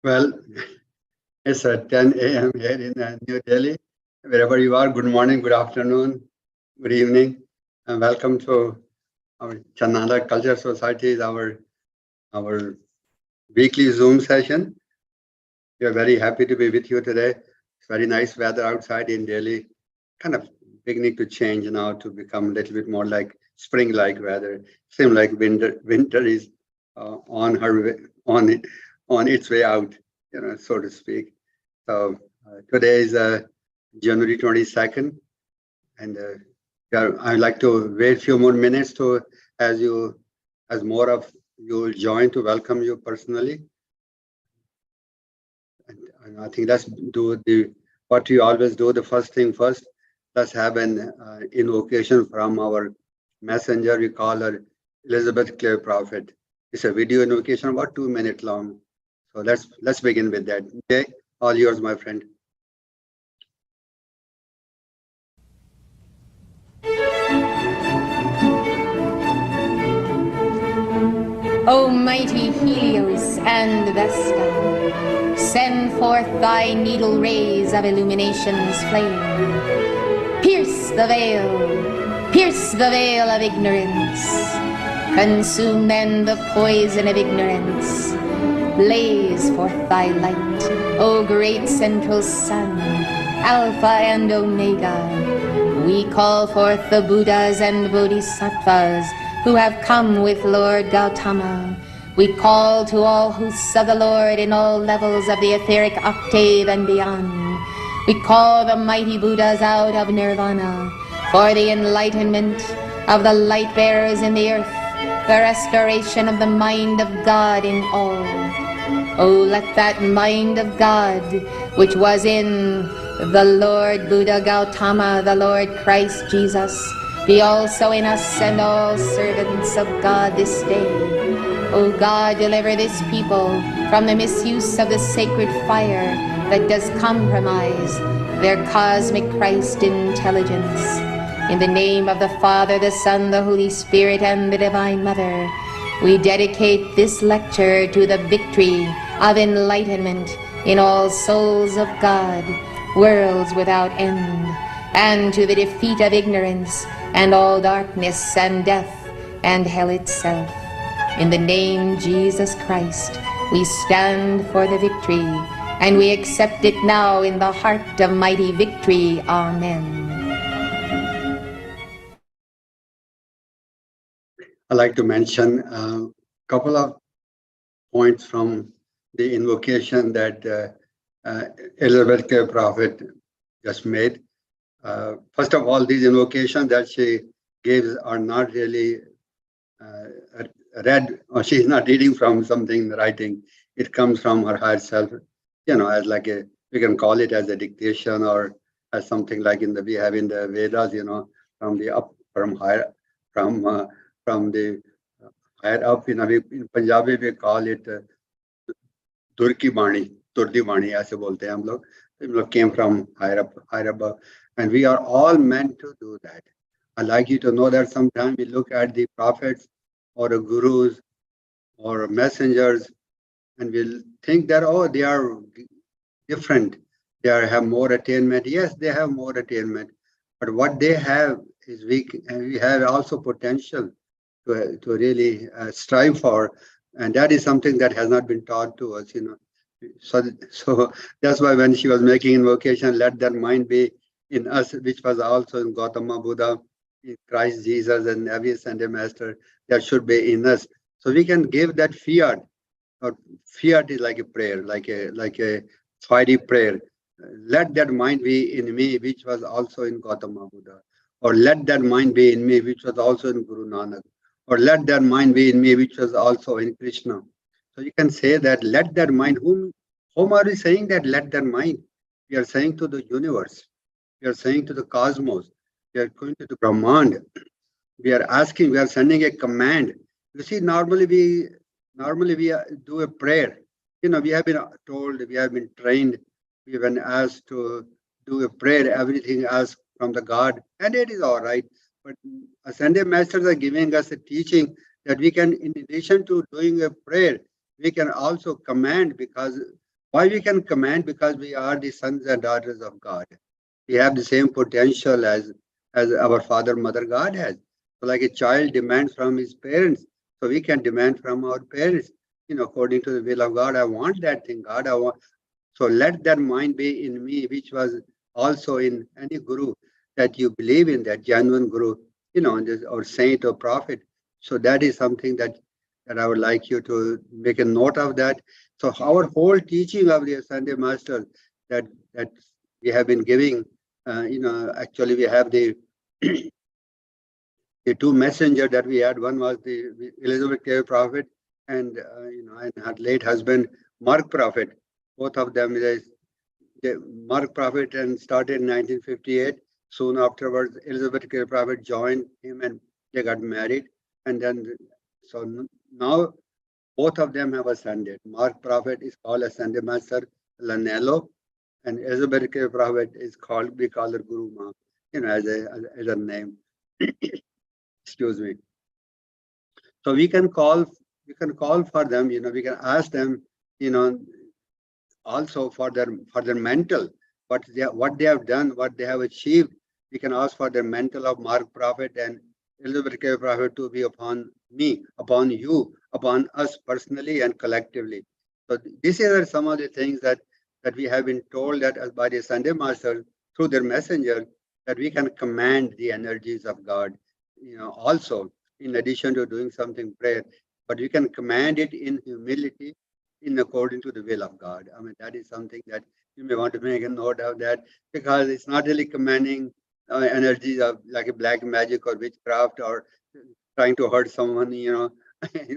Well, it's 10 a.m. here in New Delhi. Wherever you are, good morning, good afternoon, good evening, and welcome to our Chananda Culture Society, our weekly Zoom session. We are very happy to be with you today. It's very nice weather outside in Delhi, kind of beginning to change now to become a little bit more like spring-like weather. Seems like winter is on her way, on its way out, so to speak. So today is January 22nd, and yeah, I'd like to wait a few more minutes to as you as more of you will join to welcome you personally. And I think let's do the what we always do. The first thing first, let's have an invocation from our messenger. We call her Elizabeth Clare Prophet. It's a video invocation about 2 minutes long. So let's begin with that. Okay, all yours, my friend. O mighty Helios and Vesta, send forth thy needle rays of illumination's flame. Pierce the veil of ignorance. Consume then the poison of ignorance. Blaze forth thy light, O great central sun, Alpha and Omega. We call forth the Buddhas and Bodhisattvas who have come with Lord Gautama. We call to all hosts of the Lord in all levels of the etheric octave and beyond. We call the mighty Buddhas out of nirvana for the enlightenment of the light bearers in the earth, the restoration of the mind of God in all. Oh, let that mind of God, which was in the Lord Buddha Gautama, the Lord Christ Jesus, be also in us and all servants of God this day. O God, deliver this people from the misuse of the sacred fire that does compromise their cosmic Christ intelligence. In the name of the Father, the Son, the Holy Spirit, and the Divine Mother, we dedicate this lecture to the victory of enlightenment in all souls of God, worlds without end, and to the defeat of ignorance and all darkness and death and hell itself. In the name Jesus Christ, we stand for the victory, and we accept it now in the heart of mighty victory. Amen. I'd like to mention a couple of points from the invocation that Elizabeth Clare Prophet just made. First of all, these invocations that she gives are not really read, or she's not reading from something writing. It comes from her higher self, as like we can call it as a dictation or as something like we have in the Vedas, from the up, from higher, from the higher up, in Punjabi we call it Turki Bani, Turdi Bani, ऐसे बोलते हैं हम लोग came from higher up, higher above. And we are all meant to do that. I'd like you to know that sometimes we look at the prophets or the gurus or messengers and we'll think that, oh, they are different. They have more attainment. Yes, they have more attainment. But what they have is we have also potential to really strive for. And that is something that has not been taught to us, So that's why when she was making invocation, let that mind be in us, which was also in Gautama Buddha, in Christ Jesus, and every Sunday Master, that should be in us. So we can give that fiat, or fiat is like a prayer, like a fiery prayer. Let that mind be in me, which was also in Gautama Buddha. Or let that mind be in me, which was also in Guru Nanak. Or let that mind be in me, which was also in Krishna. So you can say that, let that mind, whom are we saying that let that mind? We are saying to the universe. We are saying to the cosmos. We are going to the Brahmand. We are asking, we are sending a command. You see, normally we do a prayer. We have been told, we have been trained, we have been asked to do a prayer, everything asked from the God, and it is all right. But Sunday Masters are giving us a teaching that we can, in addition to doing a prayer, we can also command, because Why we can command? Because we are the sons and daughters of God. We have the same potential as our father, mother, God has. So like a child demands from his parents, so we can demand from our parents, according to the will of God. I want that thing, God. I want. So let that mind be in me, which was also in any guru that you believe in, that genuine guru, or saint or prophet. So that is something that I would like you to make a note of that. So our whole teaching of the Sunday Master that we have been giving, actually we have the the two messengers that we had. One was the Elizabeth Cave Prophet, and and her late husband Mark Prophet. Both of them, Mark Prophet, and started in 1958. Soon afterwards, Elizabeth Cave Prophet joined him, and they got married. And then, so now both of them have ascended. Mark Prophet is called Ascended Master Lanello, and Elizabeth Cave Prophet is called, we call her Guru Ma, as a name. Excuse me. So we can call for them, we can ask them, also for their mental, what they have done, what they have achieved. We can ask for their mental of Mark Prophet and Elizabeth Cave Prophet to be upon me, upon you, upon us personally and collectively. So these are some of the things that we have been told that as by the Sunday Master through their messenger, that we can command the energies of God, also in addition to doing something prayer, but we can command it in humility, in according to the will of God. I mean, that is something that you may want to make a note of that, because it's not really commanding energies of like a black magic or witchcraft or trying to hurt someone,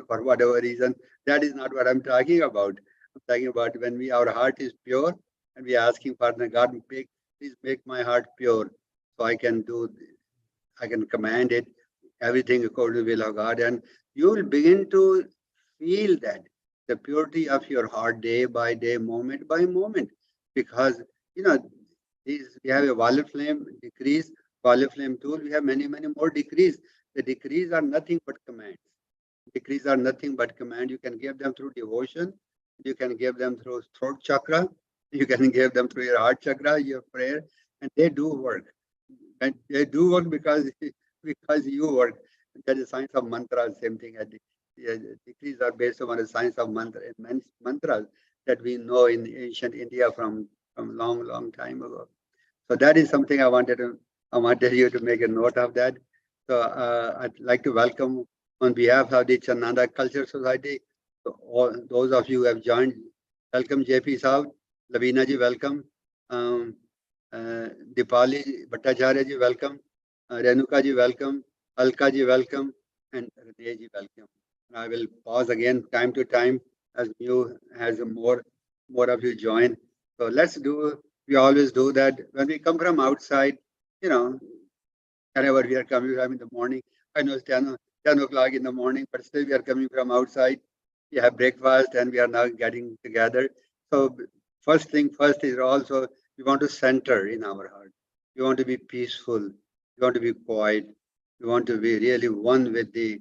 for whatever reason. That is not what I'm talking about. I'm talking about when our heart is pure and we are asking Father God, please make my heart pure, so I can command it, everything according to the will of God, and you will begin to feel that the purity of your heart day by day, moment by moment, because we have a violet flame decrease, violet flame tool. We have many more decrees. The decrees are nothing but commands. Decrees are nothing but command. You can give them through devotion. You can give them through throat chakra. You can give them through your heart chakra, your prayer, and they do work. And they do work because you work. That is science of mantras. Same thing. Decrees are based on the science of mantras that we know in ancient India from long time ago. So that is something I wanted you to make a note of that. So I'd like to welcome on behalf of the Chananda Culture Society, so all those of you who have joined. Welcome JP Saab, Lavina ji, welcome. Dipali Bhattacharya ji, welcome. Renuka ji, welcome. Alka ji, welcome. And Rene ji, welcome. And I will pause again time to time as more of you join. So we always do that when we come from outside, whenever we are coming from in the morning. I know it's 10 o'clock in the morning, but still we are coming from outside. We have breakfast and we are now getting together. So first thing first is also we want to center in our heart. We want to be peaceful. We want to be quiet. We want to be really one with the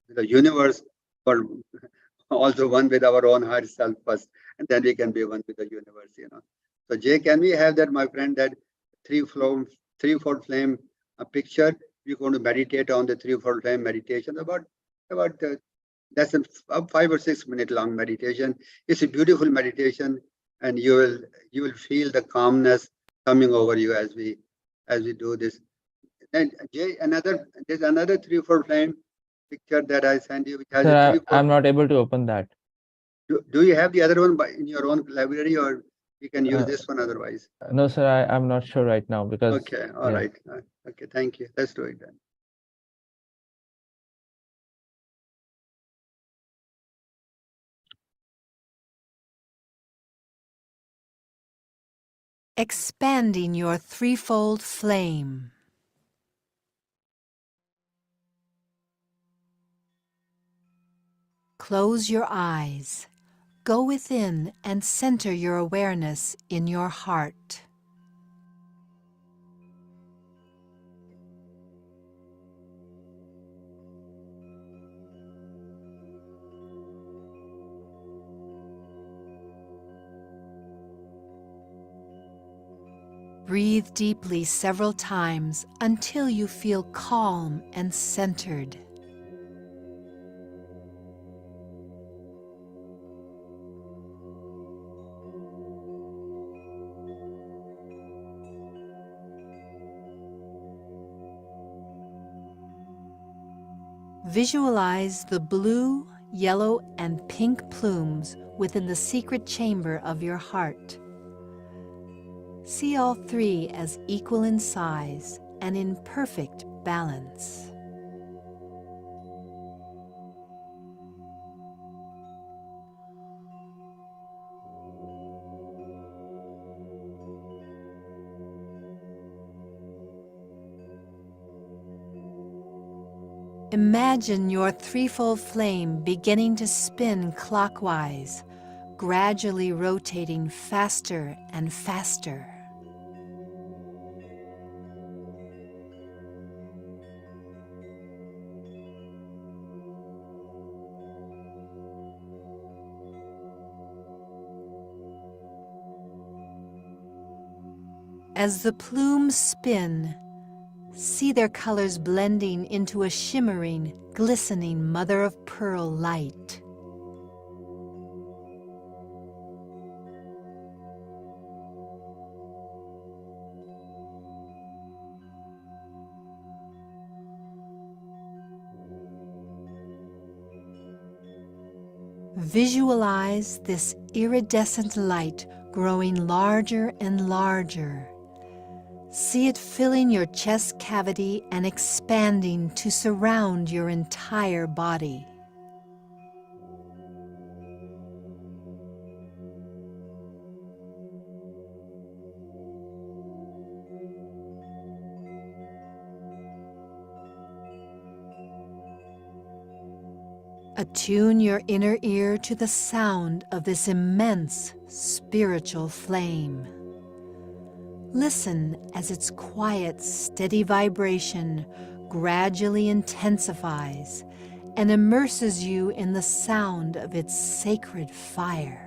universe, but also one with our own heart self first, and then we can be one with the universe. So Jay, can we have that, my friend, that three-fold flame picture? We're going to meditate on the three-fold flame meditation, about less than 5 or 6 minute long meditation. It's a beautiful meditation, and you will feel the calmness coming over you as we do this. Then Jay, there's another three-fold flame picture that I sent you, which has Sir, a three-fold. I'm not able to open that. Do you have the other one in your own library, or you can use this one otherwise? No, sir, I'm not sure right now because. Okay, all right. Okay, thank you. Let's do it then. Expanding your threefold flame. Close your eyes. Go within and center your awareness in your heart. Breathe deeply several times until you feel calm and centered. Visualize the blue, yellow, and pink plumes within the secret chamber of your heart. See all three as equal in size and in perfect balance. Imagine your threefold flame beginning to spin clockwise, gradually rotating faster and faster. As the plumes spin, see their colors blending into a shimmering, glistening mother-of-pearl light. Visualize this iridescent light growing larger and larger. See it filling your chest cavity and expanding to surround your entire body. Attune your inner ear to the sound of this immense spiritual flame. Listen as its quiet, steady vibration gradually intensifies and immerses you in the sound of its sacred fire.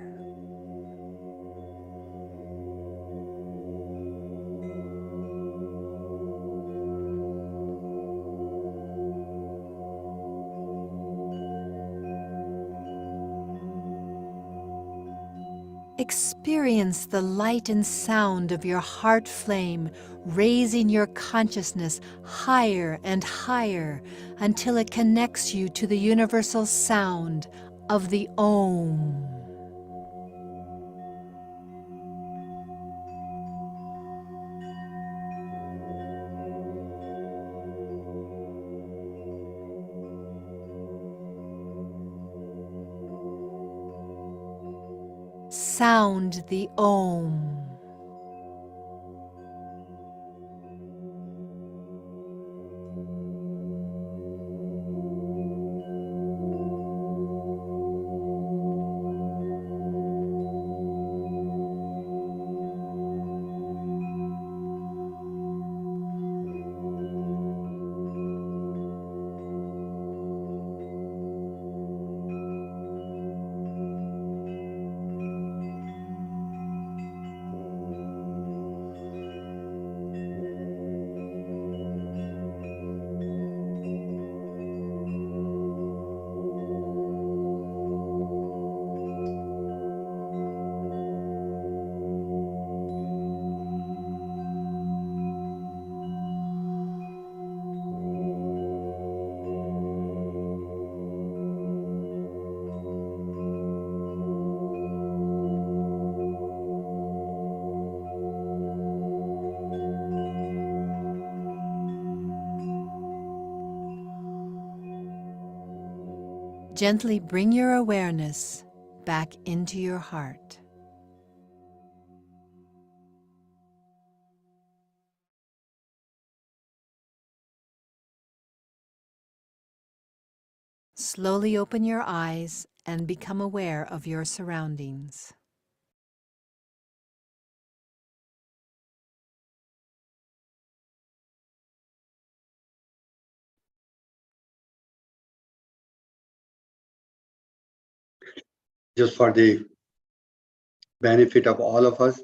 Experience the light and sound of your heart flame, raising your consciousness higher and higher until it connects you to the universal sound of the Om. Sound the Om. Gently bring your awareness back into your heart. Slowly open your eyes and become aware of your surroundings. Just for the benefit of all of us,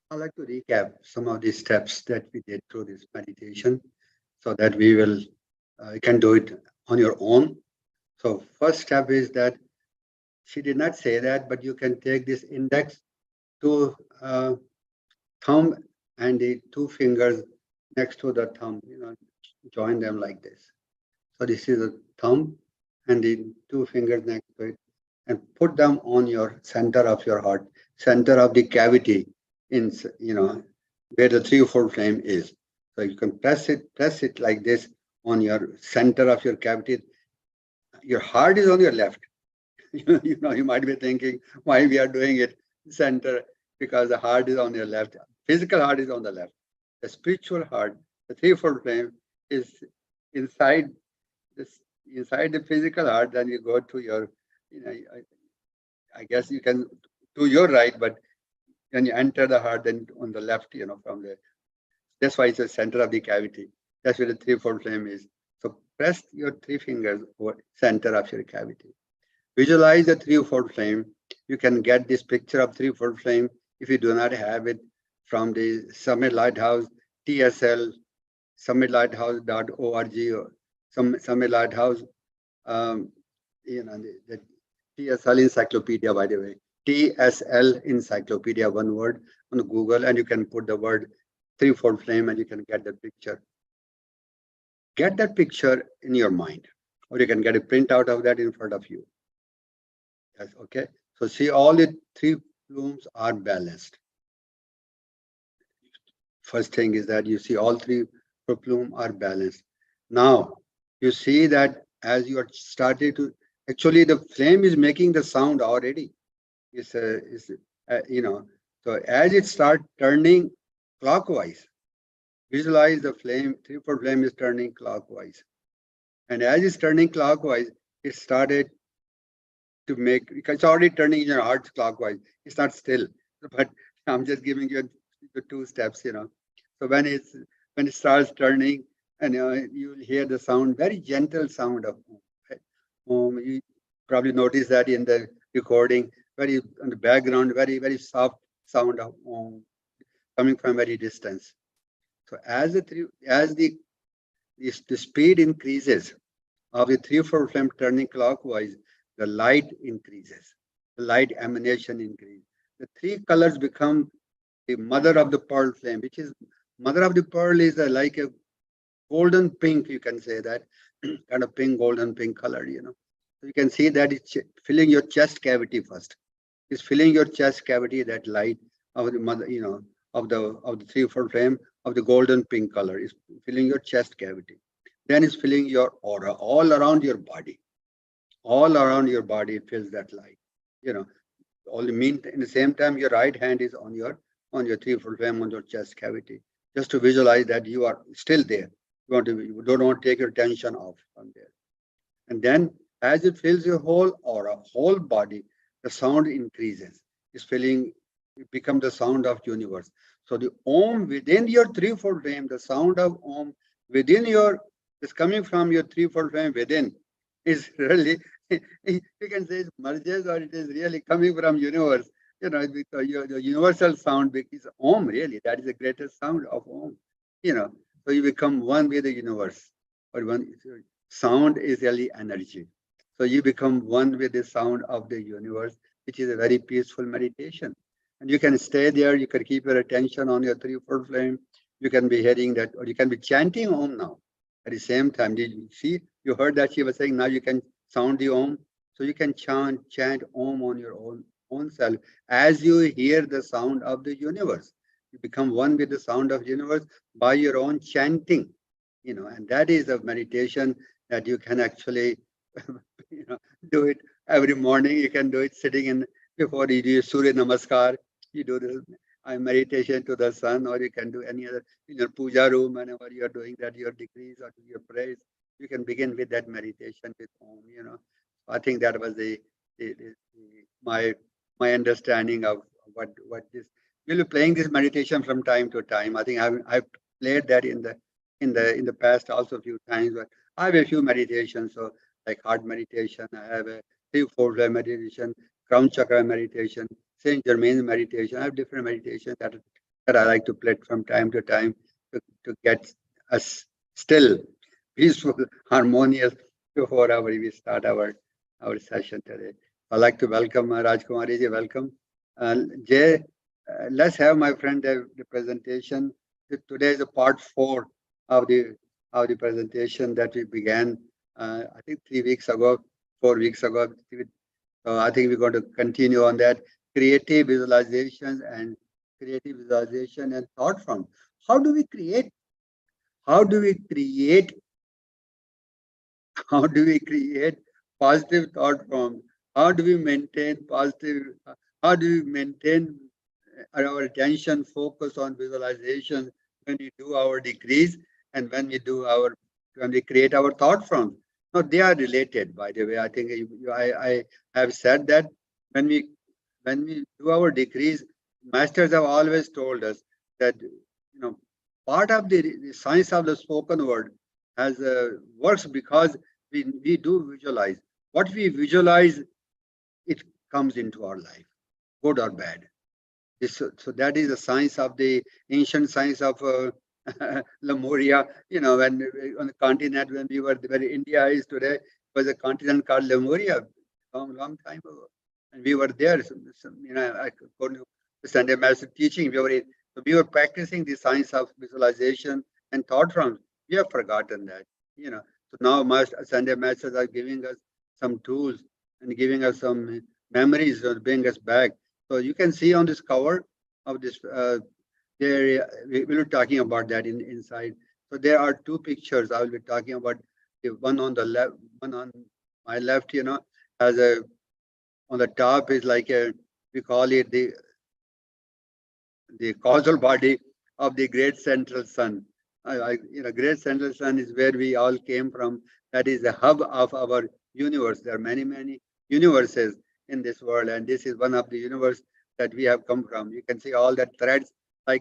I'd like to recap some of the steps that we did through this meditation so that we will you can do it on your own. So first step is that she did not say that, but you can take this index to thumb and the two fingers next to the thumb, join them like this. So this is a thumb and the two fingers next to it, and put them on your center of your heart, center of the cavity in, where the three-fold flame is. So you can press it like this on your center of your cavity. Your heart is on your left. You might be thinking why we are doing it center, because the heart is on your left. Physical heart is on the left. The spiritual heart, the threefold flame, is inside this, inside the physical heart. Then you go to your, I guess you can to your right, but when you enter the heart, then on the left, from there. That's why it's the center of the cavity. That's where the threefold flame is. So press your three fingers over center of your cavity. Visualize the threefold flame. You can get this picture of threefold flame if you do not have it from the Summit Lighthouse, TSL, summitlighthouse.org, or Summit Lighthouse, the TSL encyclopedia, by the way, TSL encyclopedia, one word on Google, and you can put the word threefold flame and you can get the picture. Get that picture in your mind, or you can get a print out of that in front of you. Yes, okay. So see, all the three plumes are balanced. First thing is that you see all three plumes are balanced. Now you see that as you are starting to, actually the flame is making the sound already. So as it starts turning clockwise, visualize the flame, threefold flame is turning clockwise. And as it's turning clockwise, it started to make, it's already turning in your heart clockwise. It's not still, but I'm just giving you the two steps, So when it starts turning, and you'll hear the sound, very gentle sound of Om. Om. You probably notice that in the recording, very on the background, very, very soft sound of Om coming from very distance. So as the speed increases of the threefold flame turning clockwise, the light increases, the light emanation increases. The three colors become the mother of the pearl flame, which is mother of the pearl is like a golden pink, you can say that, kind of pink, golden pink color, So you can see that it's filling your chest cavity first. It's filling your chest cavity, that light of the mother, of the threefold flame of the golden pink color is filling your chest cavity. Then it's filling your aura all around your body. All around your body, it fills that light. Only mean in the same time, your right hand is on your threefold flame on your chest cavity. Just to visualize that you are still there. You don't want to take your attention off from there. And then as it fills your whole aura, whole body, the sound increases. It becomes the sound of universe. So the Om within your threefold flame, the sound of Om within is coming from your threefold flame within, is really, you can say it merges, or it is really coming from universe. The universal sound is Om, really. That is the greatest sound of Om. So you become one with the universe. Or sound is really energy. So you become one with the sound of the universe, which is a very peaceful meditation. And you can stay there, you can keep your attention on your threefold flame. You can be hearing that, or you can be chanting Om now. At the same time, did you see? You heard that she was saying now you can sound the Om. So you can chant Om on your own self as you hear the sound of the universe. You become one with the sound of the universe by your own chanting, and that is a meditation that you can actually do it every morning. You can do it sitting before you do Surya Namaskar. You do the meditation to the sun, or you can do any other in your puja room whenever you are doing that, your degrees or your praise. You can begin with that meditation with Om. I think that was my understanding of what this. We'll be playing this meditation from time to time. I think I've played that in the past also a few times. But I have a few meditations, so like heart meditation. I have a threefold meditation, crown chakra meditation, Saint Germain meditation. I have different meditations that that I like to play from time to time to get us still, peaceful, harmonious before we start our session today. I'd like to welcome Rajkumari ji. Welcome. Jay, let's have my friend the presentation. Today is a part 4 of the presentation that we began, I think 3 weeks ago, 4 weeks ago. So I think we're going to continue on that creative visualization and thought form. How do we create? How do we create? How do we create positive thought forms? How do we maintain positive? How do we maintain our attention focus on visualization when we do our decrees and when we create our thought forms? No, they are related, by the way. I think I have said that when we do our decrees, masters have always told us that part of the science of the spoken word has works because we do visualize. What we visualize, it comes into our life, good or bad. So that is the science of the ancient science of Lemuria. When on the continent, where India is today, was a continent called Lemuria, long time ago, and we were there. According to the Sunday Master teaching, we were practicing the science of visualization and thought forms. We have forgotten that. So now Sunday Masters are giving us some tools and giving us some memories to bring us back. So you can see on this cover of this, we will be talking about that inside. So there are 2 pictures. I will be talking about the one on the left, one on my left, as on the top is like we call it the causal body of the great central sun. Great central sun is where we all came from. That is the hub of our universe. There are many, many universes in this world, and this is one of the universe that we have come from. You can see all that threads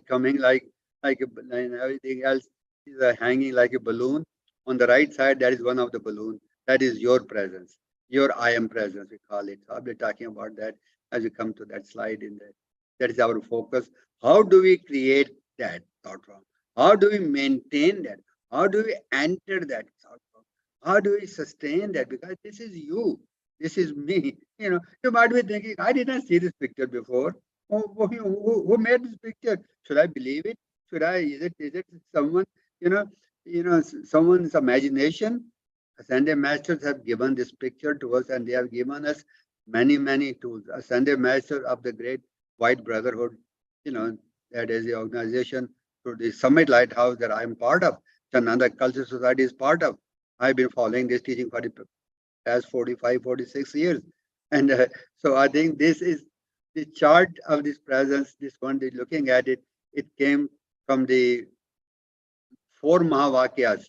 coming and everything else is hanging like a balloon. On the right side, that is one of the balloon. That is your presence, your I am presence, we call it. So I'll be talking about that as we come to that slide in there. That is our focus. How do we create that thought form? How do we maintain that? How do we enter that thought form? How do we sustain that? Because this is you. This is me. You might be thinking, I did not see this picture before. Who made this picture? Should I believe it? Is it someone, someone's imagination? Sunday Masters have given this picture to us, and they have given us many, many tools. A Sunday Master of the Great White Brotherhood, that is the organization to the Summit Lighthouse that I'm part of. Chananda Culture Society is part of. I've been following this teaching for the past 45, 46 years. And so I think this is the chart of this presence, this one, looking at it, it came from the 4 Mahavakyas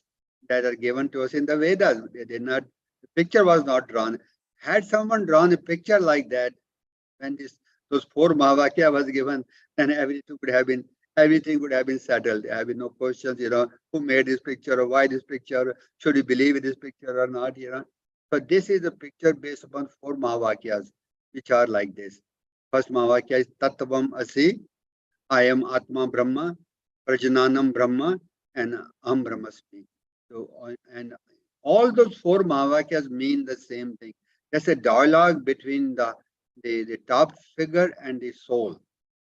that are given to us in the Vedas. They did not, the picture was not drawn. Had someone drawn a picture like that, when those 4 Mahavakya was given, then everything would have been settled. There have been no questions, who made this picture or why this picture, should we believe in this picture or not, But this is a picture based upon 4 Mahavakyas, which are like this. First Mahavakya is Tattvam Asi, I am Atma Brahma, Prajananam Brahma, and Am Brahmasmi. So, and all those 4 Mahavakyas mean the same thing. There's a dialogue between the top figure and the soul.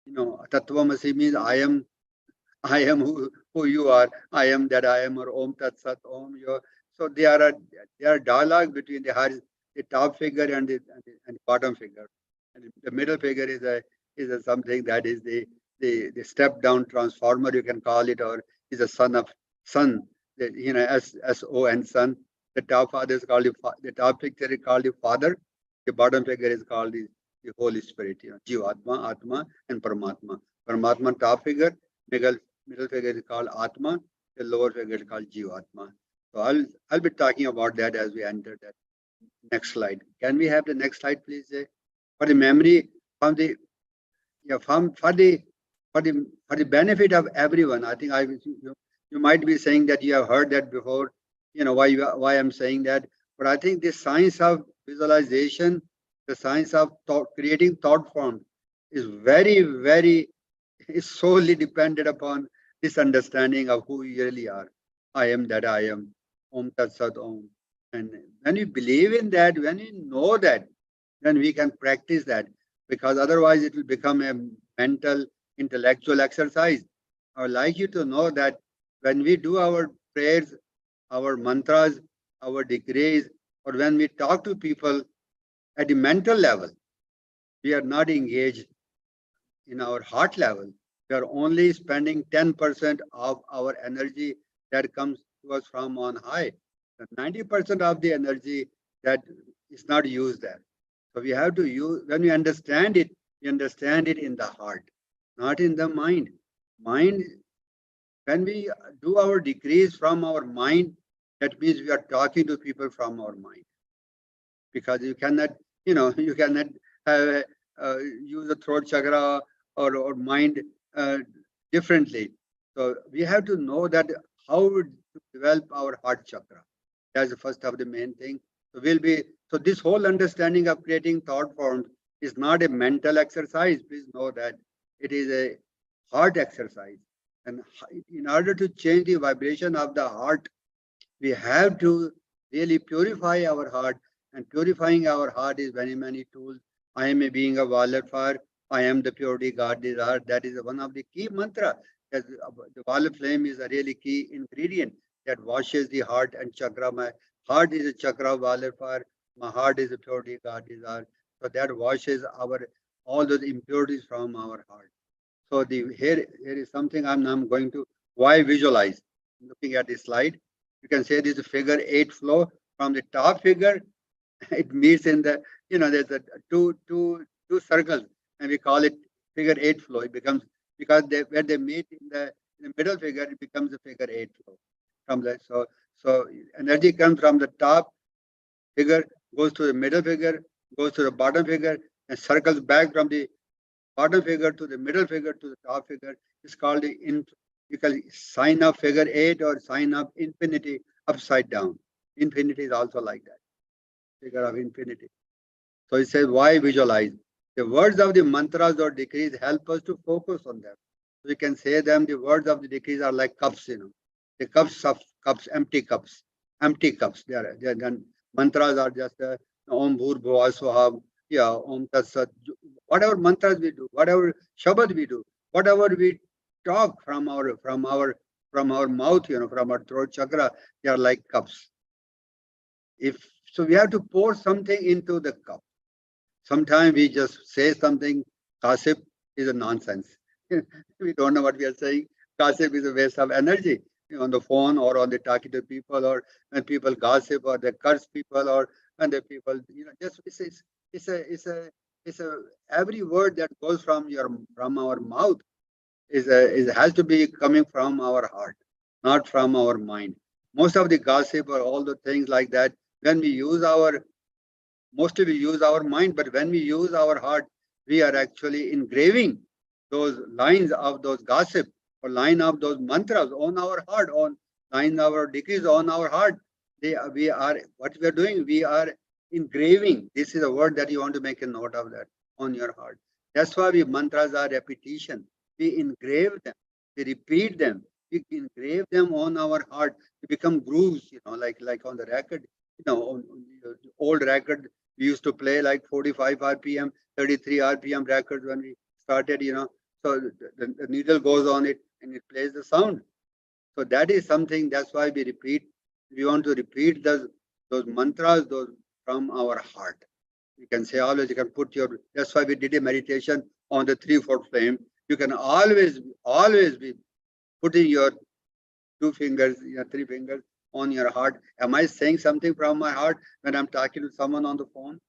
Tattvamasi means I am who you are. I am that I am, or Om Tat Sat Om. So there are dialogue between the top figure and the bottom figure. And the middle figure is something that is the step down transformer, you can call it, or is a son of sun. S-O-N, son. The top father is called the top figure is called the father. The bottom figure is called the Holy Spirit. Jivatma, Atma, and Paramatma. Paramatma top figure, middle figure is called Atma. The lower figure is called Jivatma. So I'll be talking about that as we enter that next slide. Can we have the next slide, please? For the memory, for the benefit of everyone. I think you might be saying that you have heard that before. Why I'm saying that. But I think this science of visualization, the science of creating thought forms, is very, very is solely dependent upon this understanding of who we really are. I am that I am. Om Tat Sat Om. And when we believe in that, when we know that, then we can practice that, because otherwise it will become a mental, intellectual exercise. I would like you to know that when we do our prayers, our mantras, our degrees, or when we talk to people at the mental level, we are not engaged in our heart level. We are only spending 10% of our energy that comes to us from on high. The 90% of the energy that is not used there. So we have to use, when we understand it in the heart, not in the mind. Mind, when we do our decrees from our mind, that means we are talking to people from our mind. Because you cannot, you cannot use the throat chakra or mind differently. So we have to know that how to develop our heart chakra. That's the first of the main thing. So this whole understanding of creating thought forms is not a mental exercise. Please know that it is a heart exercise. And in order to change the vibration of the heart, we have to really purify our heart. And purifying our heart is very many tools. I am a being of violet fire. I am the purity God desire. That is one of the key mantra. The violet flame is a really key ingredient that washes the heart and chakra. My heart is a chakra of violet fire. My heart is a purity God desire. So that washes all those impurities from our heart. So here is something I'm going to, why visualize? Looking at this slide, you can say this is a figure 8 flow. From the top figure, it meets in the, there's a two circles, and we call it figure 8 flow. It becomes, because where they meet in the middle figure, it becomes a figure 8 flow. From the so energy comes from the top figure, goes to the middle figure, goes to the bottom figure, and circles back from the bottom figure to the middle figure to the top figure. It's called the you can sign of figure 8 or sign of infinity upside down. Infinity is also like that, figure of infinity. So it says, why visualize? The words of the mantras or decrees help us to focus on them. So we can say them, the words of the decrees are like cups, the cups of cups, empty cups. They're done. Mantras are just Om Bhur Bhuva Swaha, Om Tat Sat. Whatever mantras we do, whatever shabad we do, whatever we talk from our mouth, from our throat chakra, they are like cups. So we have to pour something into the cup. Sometimes we just say something. Gossip is a nonsense. We don't know what we are saying. Gossip is a waste of energy, on the phone or on the talking to people, or when people gossip or they curse people, or when the people, just it's a every word that goes from our mouth has to be coming from our heart, not from our mind. Most of the gossip or all the things like that, when we use mostly we use our mind, but when we use our heart, we are actually engraving those lines of those gossip or line of those mantras on our heart, on line of our decrees on our heart. What we are doing, we are engraving. This is a word that you want to make a note of that on your heart. That's why mantras are repetition. We engrave them, we repeat them, we engrave them on our heart. They become grooves, like on the record, on the old record. We used to play like 45 RPM, 33 RPM records when we started, So the needle goes on it and it plays the sound. So that is something, that's why we repeat. We want to repeat those mantras, those from our heart. You can say always, you can put that's why we did a meditation on the 3/4 flame. You can always be putting your 2 fingers, 3 fingers on your heart. Am I saying something from my heart when I'm talking to someone on the phone?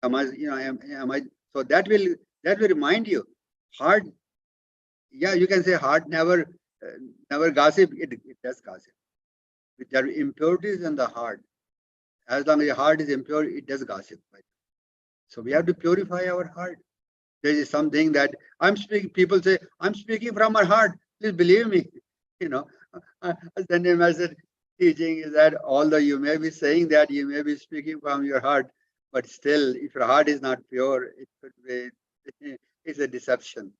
Am I? So that will remind you. Heart, you can say heart never gossip. It does gossip. There are impurities in the heart. As long as your heart is impure, it does gossip. Right? So we have to purify our heart. There is something that I'm speaking. People say I'm speaking from my heart. Please believe me. Sunday message teaching is that although you may be saying that, you may be speaking from your heart, but still, if your heart is not pure, it could be it's a deception.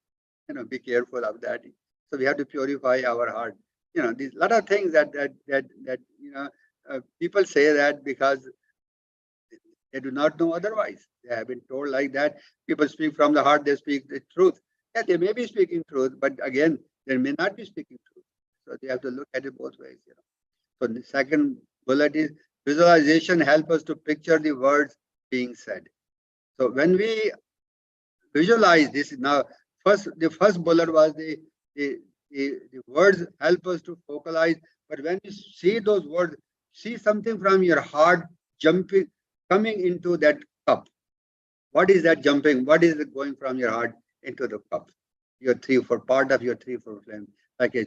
be careful of that. So we have to purify our heart. These lot of things that people say that because they do not know otherwise. They have been told like that. People speak from the heart, they speak the truth. Yeah, they may be speaking truth, but again, they may not be speaking truth. So they have to look at it both ways. So the second bullet is visualization help us to picture the words being said. So when we visualize this now, the first bullet was the words help us to focalize. But when you see those words, see something from your heart jumping, coming into that cup. What is that jumping? What is it going from your heart into the cup? Your part of your 3-4 flame, like a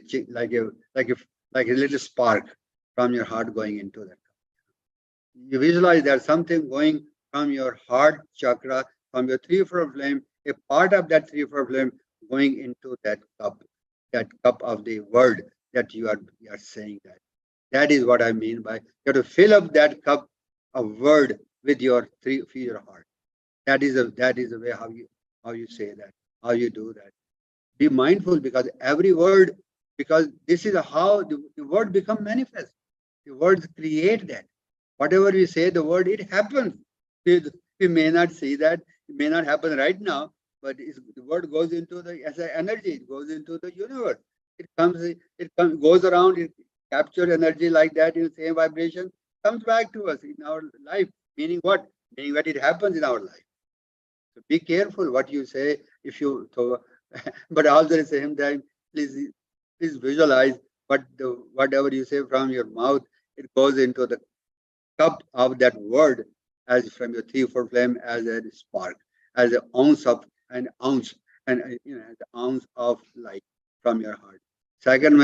little spark from your heart going into that cup. You visualize there's something going from your heart chakra, from your 3-4 flame, a part of that 3-4 flame going into that cup of the word that you are saying that. That is what I mean by you have to fill up that cup of word with your heart. That is a way how you say that, how you do that. Be mindful because every word, because this is how the word become manifest. The words create that. Whatever we say, the word, it happens. We may not see that, it may not happen right now, but the word goes into as an energy, it goes into the universe. It goes around, it captures energy like that in the same vibration, comes back to us in our life. Meaning what? Meaning that it happens in our life. So be careful what you say. But also at the same time, please visualize whatever you say from your mouth, it goes into the cup of that word as from your 3-4 flame as a spark, as an ounce and the ounce of light from your heart. Second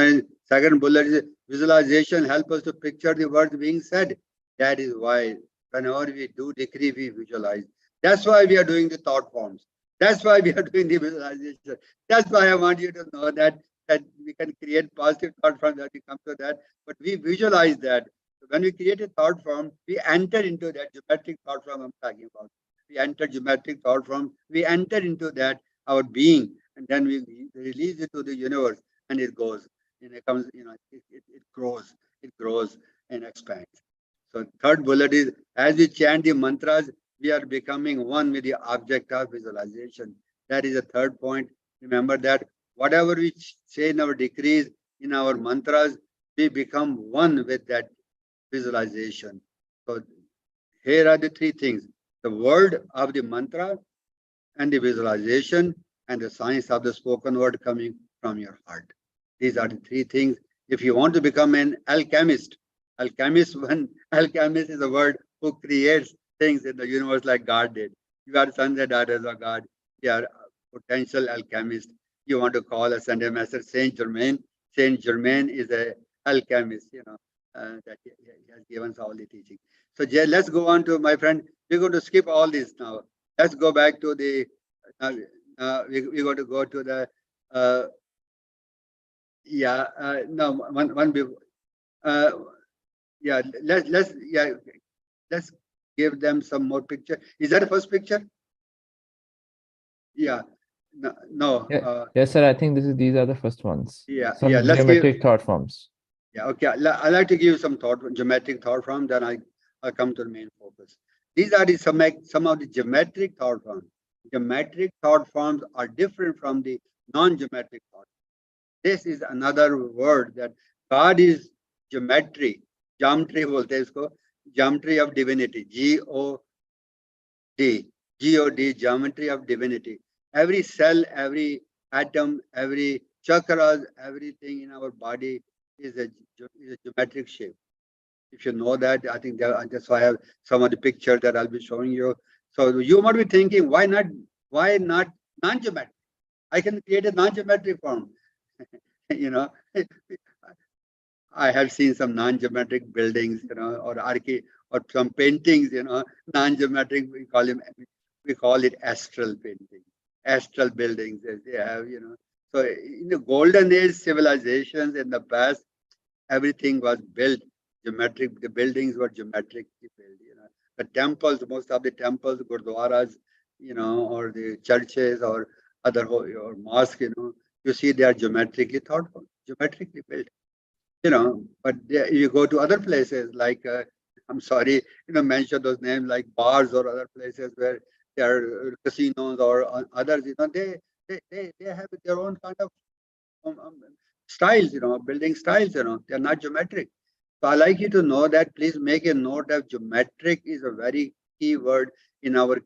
bullet is visualization help us to picture the words being said. That is why whenever we do decree, we visualize. That's why we are doing the thought forms. That's why we are doing the visualization. That's why I want you to know that we can create positive thought from that, we come to that, but we visualize that. When we create a thought form, we enter into that geometric thought form I'm talking about. We enter geometric thought form, we enter into that, our being, and then we release it to the universe, and it goes, and it comes, it grows and expands. So third bullet is, as we chant the mantras, we are becoming one with the object of visualization. That is the third point. Remember that whatever we say in our decrees, in our mantras, we become one with that visualization. So here are the three things: the word of the mantra, and the visualization, and the science of the spoken word coming from your heart. These are the three things. If you want to become an alchemist is a word who creates things in the universe like God did. You are sons and daughters of God. You are potential alchemist. You want to call a Sunday Master Saint Germain. Saint Germain is a alchemist, that he has given us all the teaching. So Jay, let's go on to, my friend, we're going to skip all this now. Let's go back to the, we're going to go to the, let's give them some more picture. Is that the first picture? Yeah. No. Yeah. Yes, sir. I think these are the first ones. Yeah. Some Let's geometric thought forms. Yeah. Okay. I like to give some geometric thought forms. Then I'll come to the main focus. These are some of the geometric thought forms. Geometric thought forms are different from the non-geometric thought. This is another word that God is geometry. Geometry bolte isko. Geometry of divinity. G-O-D. G-O-D. Geometry of divinity. Every cell, every atom, every chakras, everything in our body is a geometric shape. If you know that, I think that's why I have some of the pictures that I'll be showing you. So you might be thinking, why not non-geometric? I can create a non-geometric form. I have seen some non-geometric buildings, or some paintings, non-geometric. We call it astral painting, astral buildings. They have, So in the golden age civilizations in the past, everything was built geometric. The buildings were geometric built. The temples, most of the temples, gurdwaras, or the churches or your mosque, you see they are geometrically thoughtful, geometrically built, but you go to other places like, I'm sorry, mention those names like bars or other places where there are casinos or others, they have their own kind of styles, building styles, they're not geometric. So I like you to know that. Please make a note that geometric is a very key word in our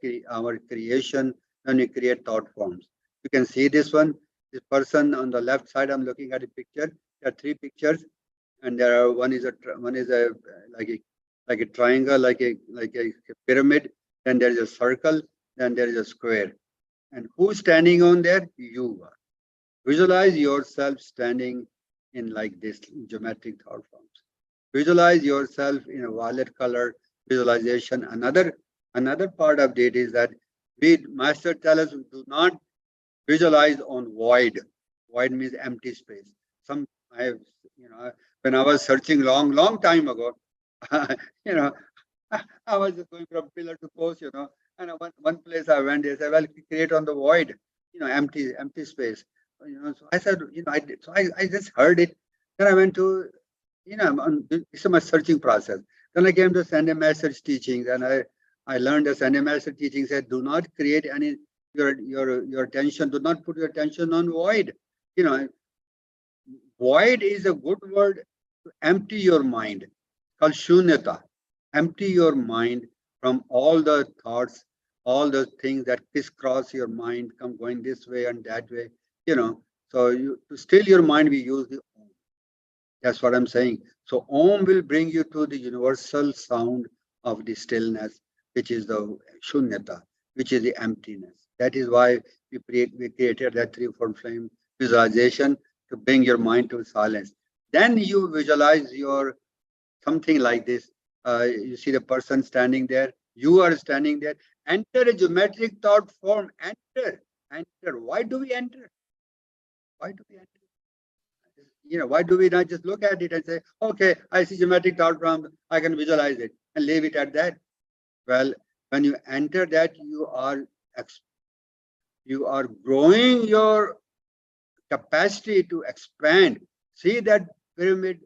creation when we create thought forms. You can see this one. This person on the left side, I'm looking at a picture. There are three pictures, and there are one is a like a triangle, like a pyramid. Then there is a circle. Then there is a square. And who's standing on there? You are. Visualize yourself standing in like this geometric thought forms. Visualize yourself in a violet color visualization. Another part of it is that master tell us do not visualize on void. Void means empty space. I have, when I was searching long time ago, you know, I was just going from pillar to post, and one place I went, they said, well, create on the void, empty space. So I said, I did. So I just heard it. Then I went to, it's a searching process. Then I came to Sunday Master's teachings, and I learned the Sunday Master teaching said, do not create any your attention. Do not put your attention on void. Void is a good word to empty your mind. Called shunyata. Empty your mind from all the thoughts, all the things that crisscross your mind, come going this way and that way. So to still your mind, we use the Om. That's what I'm saying. So Om will bring you to the universal sound of the stillness, which is the shunyata, which is the emptiness. That is why we created that three-fold flame visualization to bring your mind to silence. Then you visualize your something like this. You see the person standing there. You are standing there. Enter a geometric thought form. Enter. Why do we enter? Why do we enter? Why do we not just look at it and say, okay, I see geometric thought form, I can visualize it and leave it at that? Well, when you enter that, you are growing your capacity to expand. See that pyramid,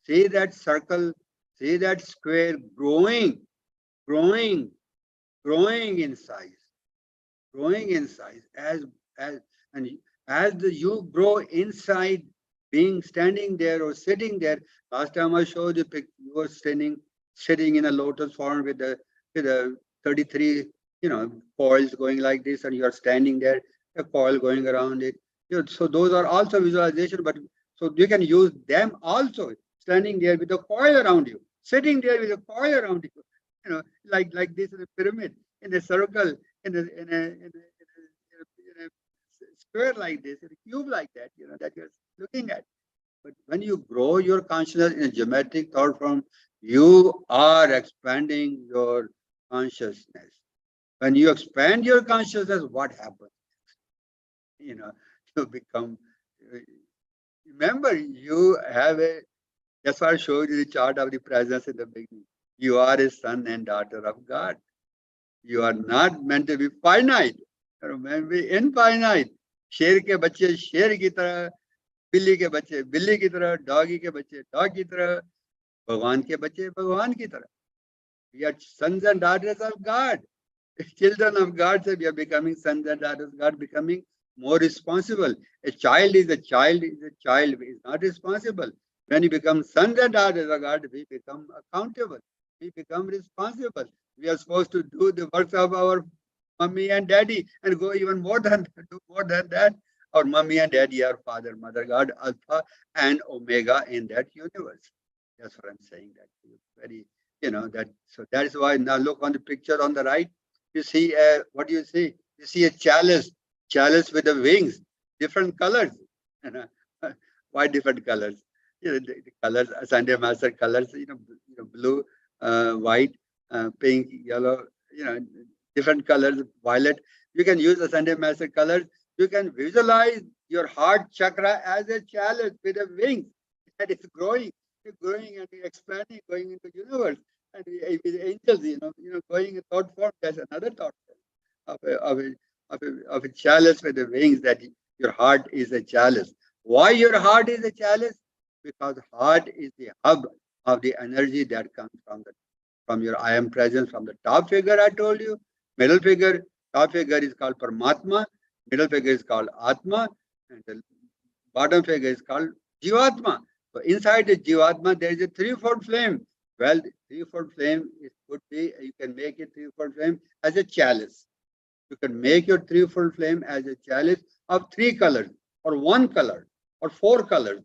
see that circle, see that square growing in size, as you grow inside, being standing there or sitting there. Last time I showed you, you were sitting in a lotus form with the 33, coils going like this, and you are standing there, a coil going around it. So those are also visualization, but so you can use them also. Standing there with a coil around you, sitting there with a coil around you, like this in a pyramid, in a circle, in a square like this, in a cube like that, that you're looking at. But when you grow your consciousness in a geometric thought form, you are expanding your consciousness. When you expand your consciousness, what happens? You become. Remember, you have that's why I showed you the chart of the presence in the beginning. You are a son and daughter of God. You are not meant to be finite. You are meant to be infinite. शेर के बच्चे शेर की तरह, बिल्ली के बच्चे बिल्ली की तरह, डॉगी के बच्चे डॉग की तरह, भगवान के बच्चे भगवान की तरह. We are sons and daughters of God. Children of God, so we are becoming sons and daughters of God, becoming more responsible. A child is not responsible. When you become sons and daughters of God, we become accountable. We become responsible. We are supposed to do the works of our mommy and daddy and go even more than that. Our mommy and daddy are Father, Mother, God, Alpha and Omega in that universe. That's what I'm saying. That very, that. So that is why now look on the picture on the right. You see, what do you see? You see a chalice with the wings, different colors. Why different colors? The colors, Sunday Master colors, blue, white, pink, yellow, different colors, violet. You can use the Sunday Master colors. You can visualize your heart chakra as a chalice with a wings that is growing and expanding, going into the universe. And with the angels, going in thought form, there's another thought form of of a chalice with the wings, that your heart is a chalice. Why your heart is a chalice? Because heart is the hub of the energy that comes from your I am presence, from the top figure I told you, middle figure, top figure is called Paramatma, middle figure is called Atma, and the bottom figure is called Jivatma. So inside the Jivatma, there is a threefold flame. Well, the threefold flame could be, you can make a threefold flame as a chalice. You can make your threefold flame as a chalice of 3 colors, or 1 color, or 4 colors.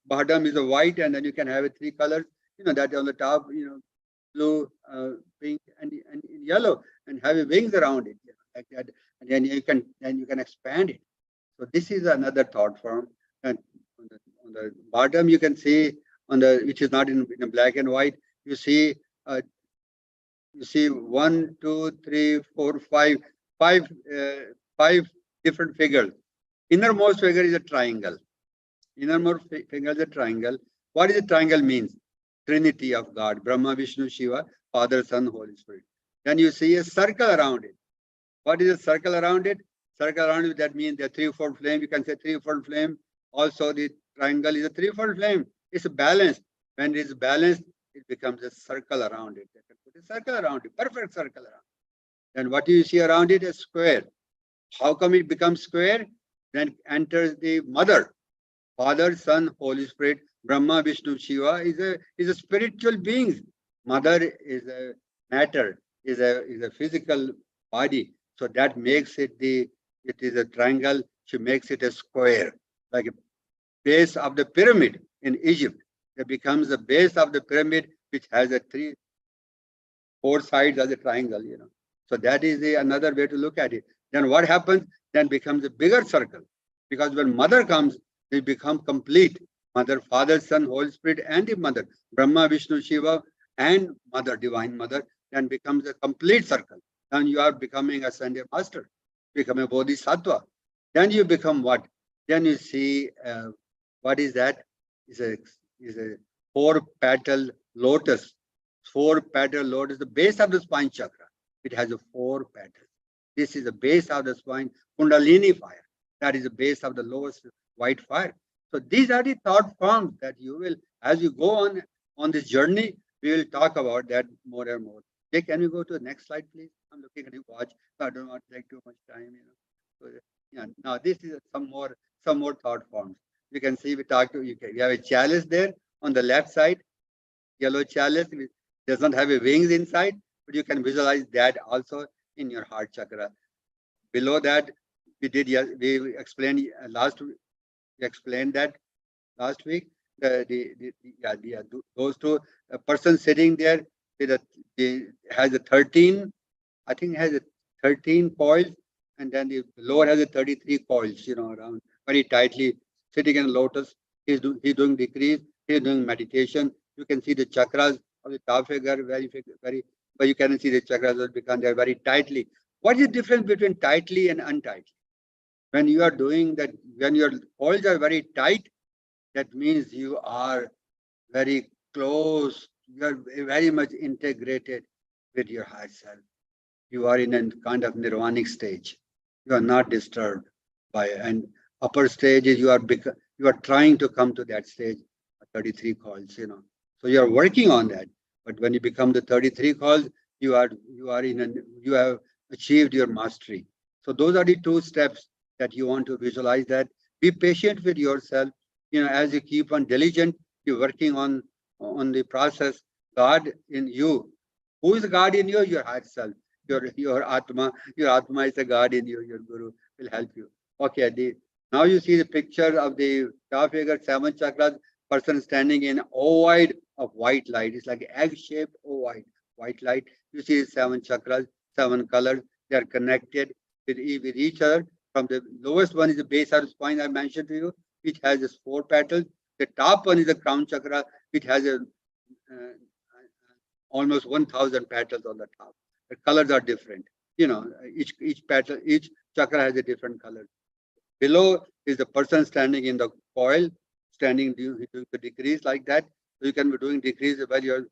Bottom is a white, and then you can have a 3 colors. That on the top, blue, pink, and yellow, and have wings around it, like that. And then you can expand it. So this is another thought form. And on the bottom, you can see which is not in black and white. You see 1, 2, 3, 4, 5, 5 different figures. Innermost figure is a triangle. Innermost figure is a triangle. What does a triangle means? Trinity of God, Brahma, Vishnu, Shiva, Father, Son, Holy Spirit. Then you see a circle around it. What is a circle around it? Circle around it, that means the threefold flame. You can say threefold flame. Also, the triangle is a threefold flame. It's balanced. When it is balanced, it becomes a circle around it. You can put a circle around it, perfect circle around it. Then what do you see around it? A square. How come it becomes square? Then enters the mother, Father, Son, Holy Spirit. Brahma, Vishnu, Shiva is a spiritual being. Mother is a matter, is a physical body. So that makes it is a triangle. She makes it a square, like a base of the pyramid in Egypt. It becomes the base of the pyramid, which has a 4 sides as a triangle. So that is another way to look at it. Then what happens? Then becomes a bigger circle, because when mother comes, they become complete. Mother, Father, Son, Holy Spirit, and the mother, Brahma, Vishnu, Shiva, and mother, divine mother, then becomes a complete circle. Then you are becoming a Sunday master, become a bodhisattva. Then you become what? Then you see what is that? Is a 4-petal lotus. 4-petal lotus, the base of the spine chakra. It has a 4 petals. This is the base of the spine, Kundalini fire. That is the base of the lowest white fire. So these are the thought forms that you will, as you go on this journey, we will talk about that more and more. Jay, can we go to the next slide, please? I'm looking at your watch, so I don't want to take too much time. So, yeah. Now this is some more thought forms. You can see we have a chalice there on the left side, yellow chalice, which does not have a wings inside, but you can visualize that also in your heart chakra. Below that, we explained last week. We explained that last week. Those two, a person sitting there has a 13. I think it has a 13 coils, and then the lower has a 33 coils. Around very tightly, sitting in a lotus. He's doing decrease. He's doing meditation. You can see the chakras of the top figure but you cannot see the chakras because they're very tightly. What is the difference between tightly and untightly? When you are doing that, when your coils are very tight, that means you are very close. You are very much integrated with your higher self. You are in a kind of nirvanic stage. You are not disturbed by it. And upper stages, you are trying to come to that stage, 33 coils. So you are working on that. But when you become the 33 coils, you have achieved your mastery. So those are the 2 steps that you want to visualize. That be patient with yourself. As you keep on diligent, you're working on the process. God in you. Who is God in you? Your higher self. Your Atma. Your Atma is a God in you. Your Guru will help you. Okay. Now you see the picture of the top figure, 7 chakras, person standing in ovoid of white light. It's like egg-shaped ovoid white light. You see 7 chakras, 7 colors. They are connected with each other. From the lowest one is the base of the spine I mentioned to you, which has just 4 petals. The top one is the crown chakra, which has almost 1,000 petals on the top. The colors are different. Each petal, each chakra has a different color. Below is the person standing in the coil, doing the decrease like that. So you can be doing decrease while you're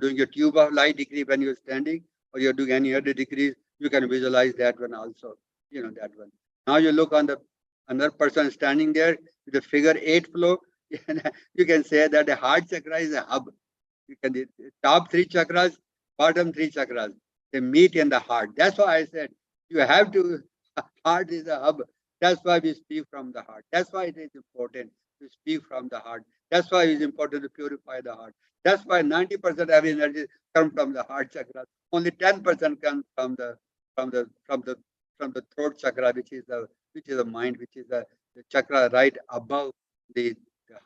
doing your tube of light decrease when you're standing, or you're doing any other decrease. You can visualize that one also. that one. Now you look on the another person standing there with the figure 8 flow. You can say that the heart chakra is a hub. You can the top 3 chakras, bottom 3 chakras, they meet in the heart. That's why I said you have to. Heart is a hub. That's why we speak from the heart. That's why it is important to speak from the heart. That's why it's important to purify the heart. That's why 90% of energy comes from the heart chakra. Only 10% comes from the from the from the throat chakra, which is the mind, which is the chakra right above the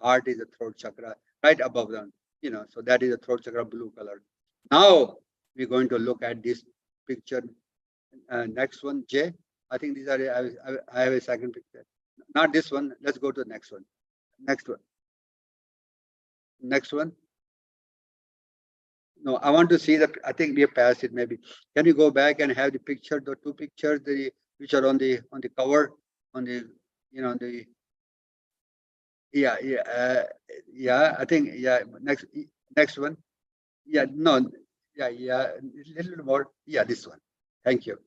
heart is the throat chakra, right above them. So that is the throat chakra, blue color. Now we're going to look at this picture. Next one, Jay. I think these are. I have a second picture. Not this one. Let's go to the next one. Next one. Next one. No, I want to see that. I think we have passed it. Maybe can you go back and have the picture, the 2 pictures, which are on the cover, on the the. Yeah. I think next one. Yeah, no, yeah, a little more. Yeah, this one. Thank you.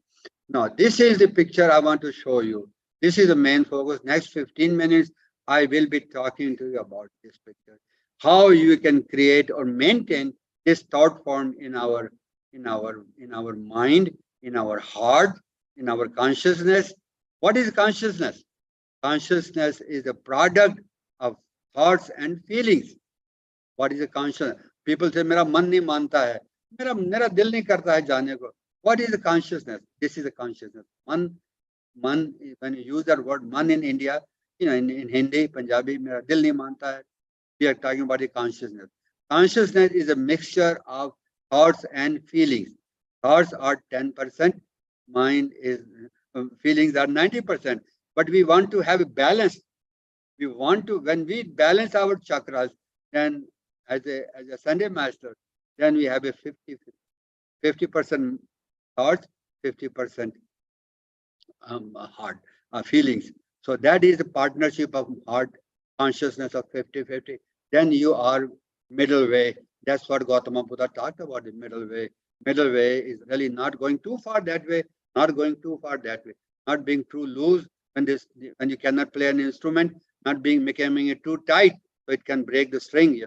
Now, this is the picture I want to show you. This is the main focus. Next 15 minutes, I will be talking to you about this picture. How you can create or maintain this thought form in our mind, in our heart, in our consciousness. What is consciousness? Consciousness is a product of thoughts and feelings. What is a consciousness? People say, "Mera man nahi manta hai. Mera dil nahi karta hai jaane ko." What is the consciousness? This is a consciousness. Man, when you use that word man in India, in Hindi, Punjabi, mera dil nahi manta hai. We are talking about the consciousness. Consciousness is a mixture of thoughts and feelings. Thoughts are 10%, mind is feelings are 90%. But we want to have a balance. We want to, when we balance our chakras, then as a Sunday master, then we have a 50% thoughts, 50% heart feelings. So that is the partnership of heart consciousness of 50-50. Then you are middle way. That's what Gautama Buddha talked about, the middle way. Middle way is really not going too far that way, not going too far that way, not being too loose when you cannot play an instrument, not becoming it too tight so it can break the string,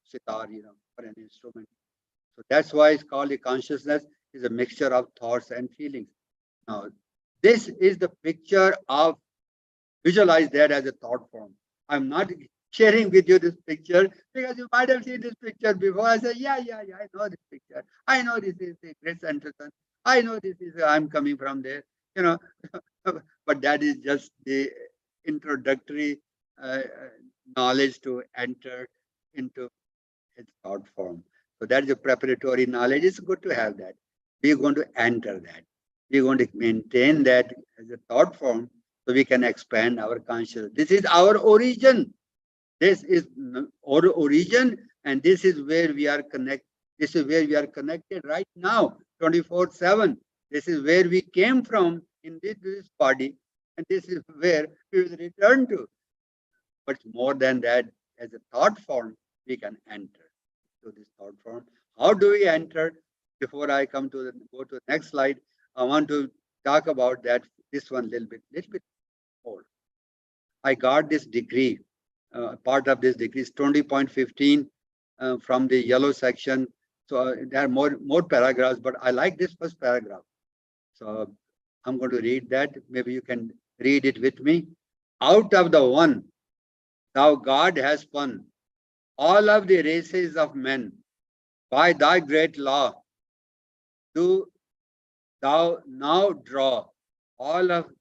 sitar, for an instrument. So that's why it's called a consciousness is a mixture of thoughts and feelings. Now, this is the picture of, visualize that as a thought form. I'm not sharing with you this picture because you might have seen this picture before. I say, yeah, I know this picture. I know this is the Great Centerton. I know this is, I'm coming from there, but that is just the introductory knowledge to enter into its thought form. So that is a preparatory knowledge. It's good to have that. We're going to enter that. We're going to maintain that as a thought form so we can expand our consciousness. This is our origin. This is our origin, and this is where we are connected. This is where we are connected right now, 24/7. This is where we came from in this body, and this is where we will return to. But more than that, as a thought form, we can enter to this thought form. How do we enter? Before I go to the next slide, I want to talk about that. This one little bit more. I got this degree. Part of this degree is 20.15 from the yellow section. So there are more paragraphs, but I like this first paragraph. So I'm going to read that. Maybe you can read it with me. Out of the one, thou God has spun all of the races of men by thy great law. Do thou now draw all of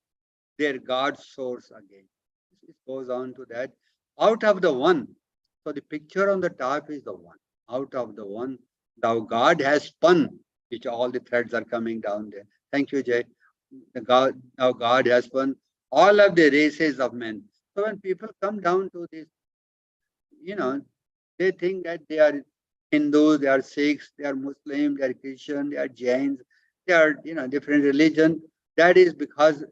their God's source again. It goes on to that. Out of the one. So the picture on the top is the one. Out of the one, thou God has spun, which all the threads are coming down there. Thank you, Jay. Now God has spun all of the races of men. So when people come down to this, they think that they are Hindus, they are Sikhs, they are Muslim, they are Christian, they are Jains, they are, different religion. That is because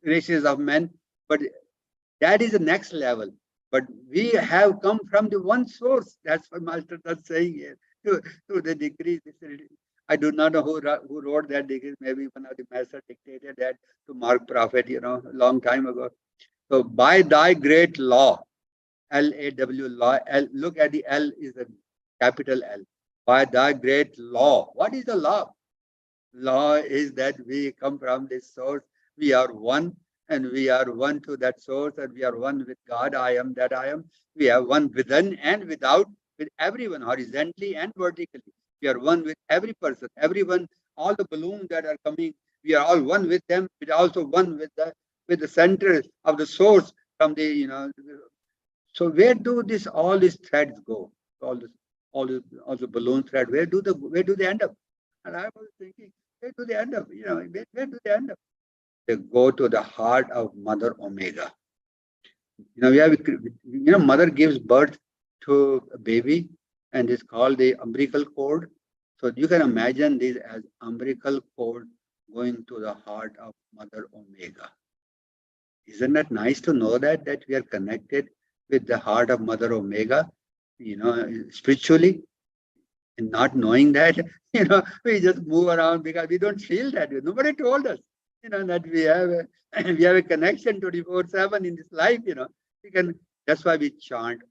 races of men, but that is the next level. But we have come from the one source. That's what Master is saying here. To the degree, I do not know who wrote that decree. Maybe one of the master dictated that to Mark Prophet, a long time ago. So by thy great law, Law, law, look at the L is a capital L. By thy great law. What is the law? Law is that we come from this source. We are one, and we are one to that source, and we are one with God. I am that I am. We are one within and without, with everyone, horizontally and vertically. We are one with every person, everyone, all the balloons that are coming. We are all one with them. We are also one with the center of the source from the. So where do all these threads go? All the balloon thread. Where do they end up? And I was thinking, where do they end up? Where do they end up? They go to the heart of Mother Omega. Mother gives birth to a baby, and it's called the umbilical cord. So you can imagine this as umbilical cord going to the heart of Mother Omega. Isn't that nice to know that we are connected with the heart of Mother Omega, spiritually? And not knowing that, we just move around because we don't feel that. Nobody told us, that we have a connection 24/7 in this life. That's why we chant.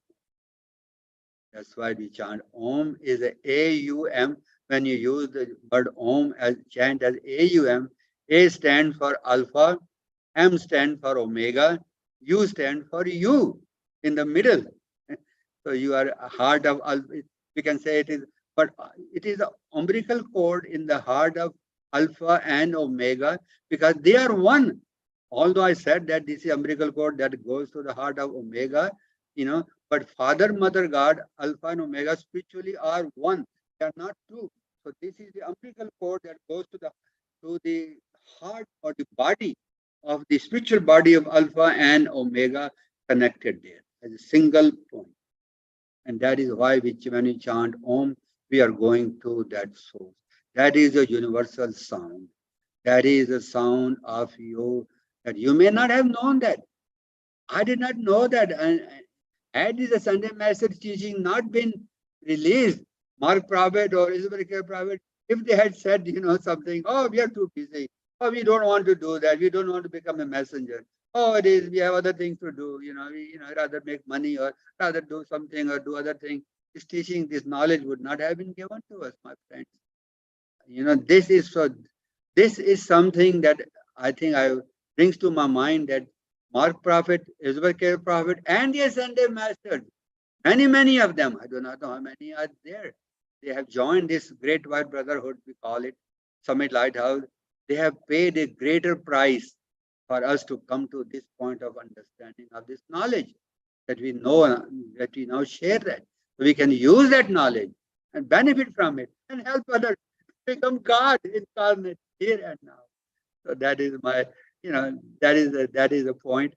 That's why we chant. Om is A-U-M. When you use the word Om as chant as A-U-M, A stands for Alpha, M stands for Omega, U stands for you in the middle. So you are a heart of Alpha. We can say it is. But it is the umbilical cord in the heart of Alpha and Omega because they are one. Although I said that this is umbilical cord that goes to the heart of Omega, but Father, Mother, God, Alpha and Omega spiritually are one. They are not two. So this is the umbilical cord that goes to the heart or the body of the spiritual body of Alpha and Omega connected there as a single point. And that is why when we chant Om, we are going to that source. That is a universal sound. That is a sound of you that you may not have known that. I did not know that. And had this Sunday message teaching not been released, Mark Prophet or Isabel Prophet, if they had said, something, oh, we are too busy. Oh, we don't want to do that. We don't want to become a messenger. Oh, it is. We have other things to do. We rather make money or rather do something or do other things. This teaching, this knowledge would not have been given to us, my friends. This is something that I think brings to my mind that Mark Prophet, Isabel Prophet, and the Ascended Masters, many of them, I do not know how many are there. They have joined this great white brotherhood, we call it, Summit Lighthouse. They have paid a greater price for us to come to this point of understanding of this knowledge that we know, that we now share that. So we can use that knowledge and benefit from it and help others become God incarnate here and now. So that is my, that is a point.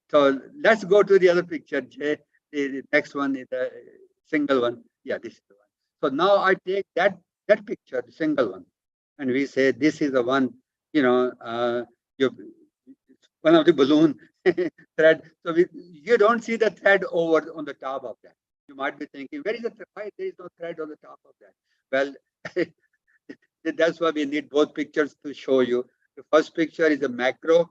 So let's go to the other picture, Jay. The next one is the single one. Yeah, this is the one. So now I take that picture, the single one, and we say this is the one, one of the balloon thread. So you don't see the thread over on the top of that. You might be thinking, where is the thread? Why there is no thread on the top of that? Well, that's why we need both pictures to show you. The first picture is a macro.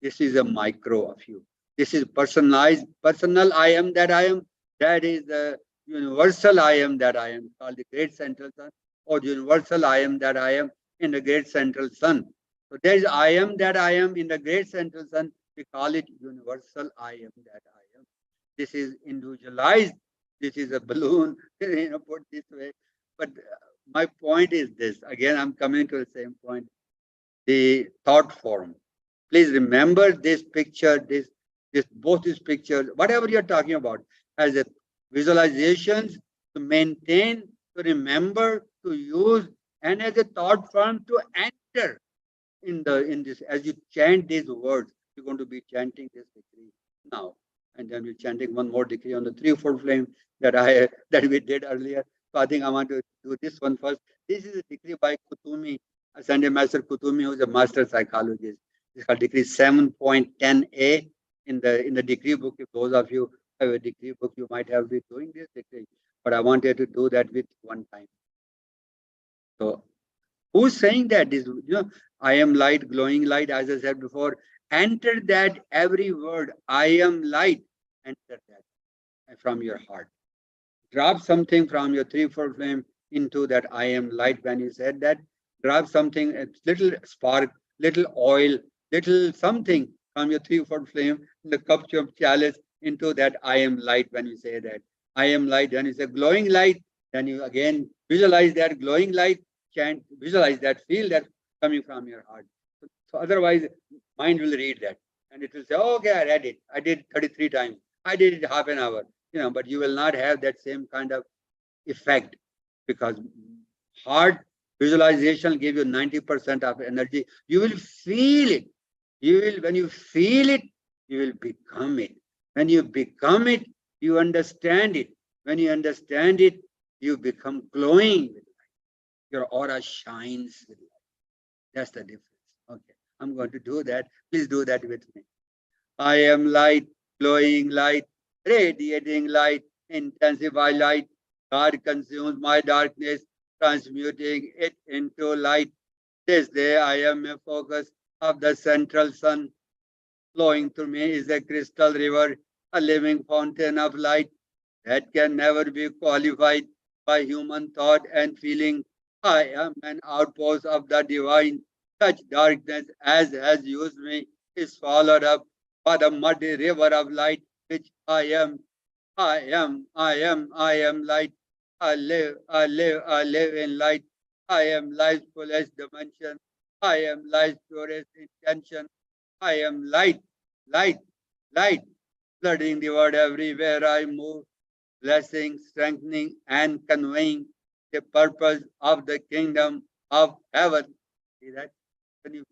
This is a micro of you. This is personalized, personal I am that I am. That is the universal I am that I am, called the Great Central Sun, or universal I am that I am in the Great Central Sun. So there is I am that I am in the Great Central Sun. We call it universal I am that I am. This is individualized. This is a balloon, put this way. But my point is this. Again, I'm coming to the same point. The thought form. Please remember this picture, both these pictures, whatever you're talking about, as a visualizations to maintain, to remember, to use, and as a thought form to enter in this. As you chant these words, you're going to be chanting this decree now, and then we're chanting one more decree on the 3-4 flame that we did earlier. So I think I want to do this one first. This is a decree by Kutumi, Ascended Master Kutumi, who's a master psychologist. It's called decree 7.10a in the decree book. If those of you have a decree book, you might have been doing this decree. But I wanted to do that with one time. So Who's saying that? This, I am light, glowing light, as I said before. Enter that every word, I am light, enter that from your heart. Drop something from your threefold flame into that I am light. When you said that, drop something, a little spark, little oil, little something from your threefold flame in the cup of chalice into that I am light. When you say that I am light, then it's a glowing light. Then you again visualize that glowing light, chant, visualize that, feel that coming from your heart. So otherwise, mind will read that and it will say, oh, okay, I read it. I did 33 times. I did it half an hour. But you will not have that same kind of effect because heart visualization will give you 90% of energy. You will feel it. When you feel it, you will become it. When you become it, you understand it. When you understand it, you become glowing with light. Your aura shines with light. That's the difference. Okay, I'm going to do that. Please do that with me. I am light, glowing light, radiating light, intensify light. God consumes my darkness, transmuting it into light. This day I am a focus of the central sun. Flowing through me is a crystal river, a living fountain of light that can never be qualified by human thought and feeling. I am an outpost of the divine. Such darkness as has used me is swallowed up by the muddy river of light, which I am. I am light. I live in light. I am life's fullest dimension. I am life's purest intention. I am light, light, light, flooding the world everywhere I move, blessing, strengthening, and conveying the purpose of the kingdom of heaven. See that? When you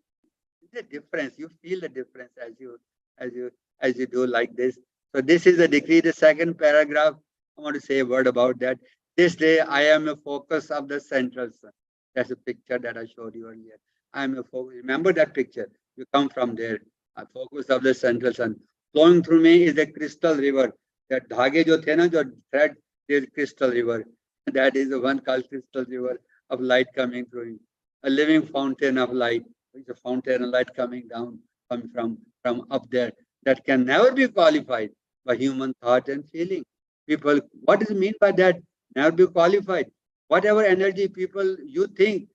the difference, you feel the difference as you do like this. So this is the decree, the second paragraph. I want to say a word about that. This day I am a focus of the central sun. That's a picture that I showed you earlier. I am a focus. Remember that picture. You come from there. A focus of the central sun. Flowing through me is a crystal river. That dhage jo the na, jo thread, is crystal river. That is the one called crystal river of light coming through me. A living fountain of light. It's a fountain of light coming down from up there that can never be qualified by human thought and feeling. People, what does it mean by that? Never be qualified. Whatever energy people think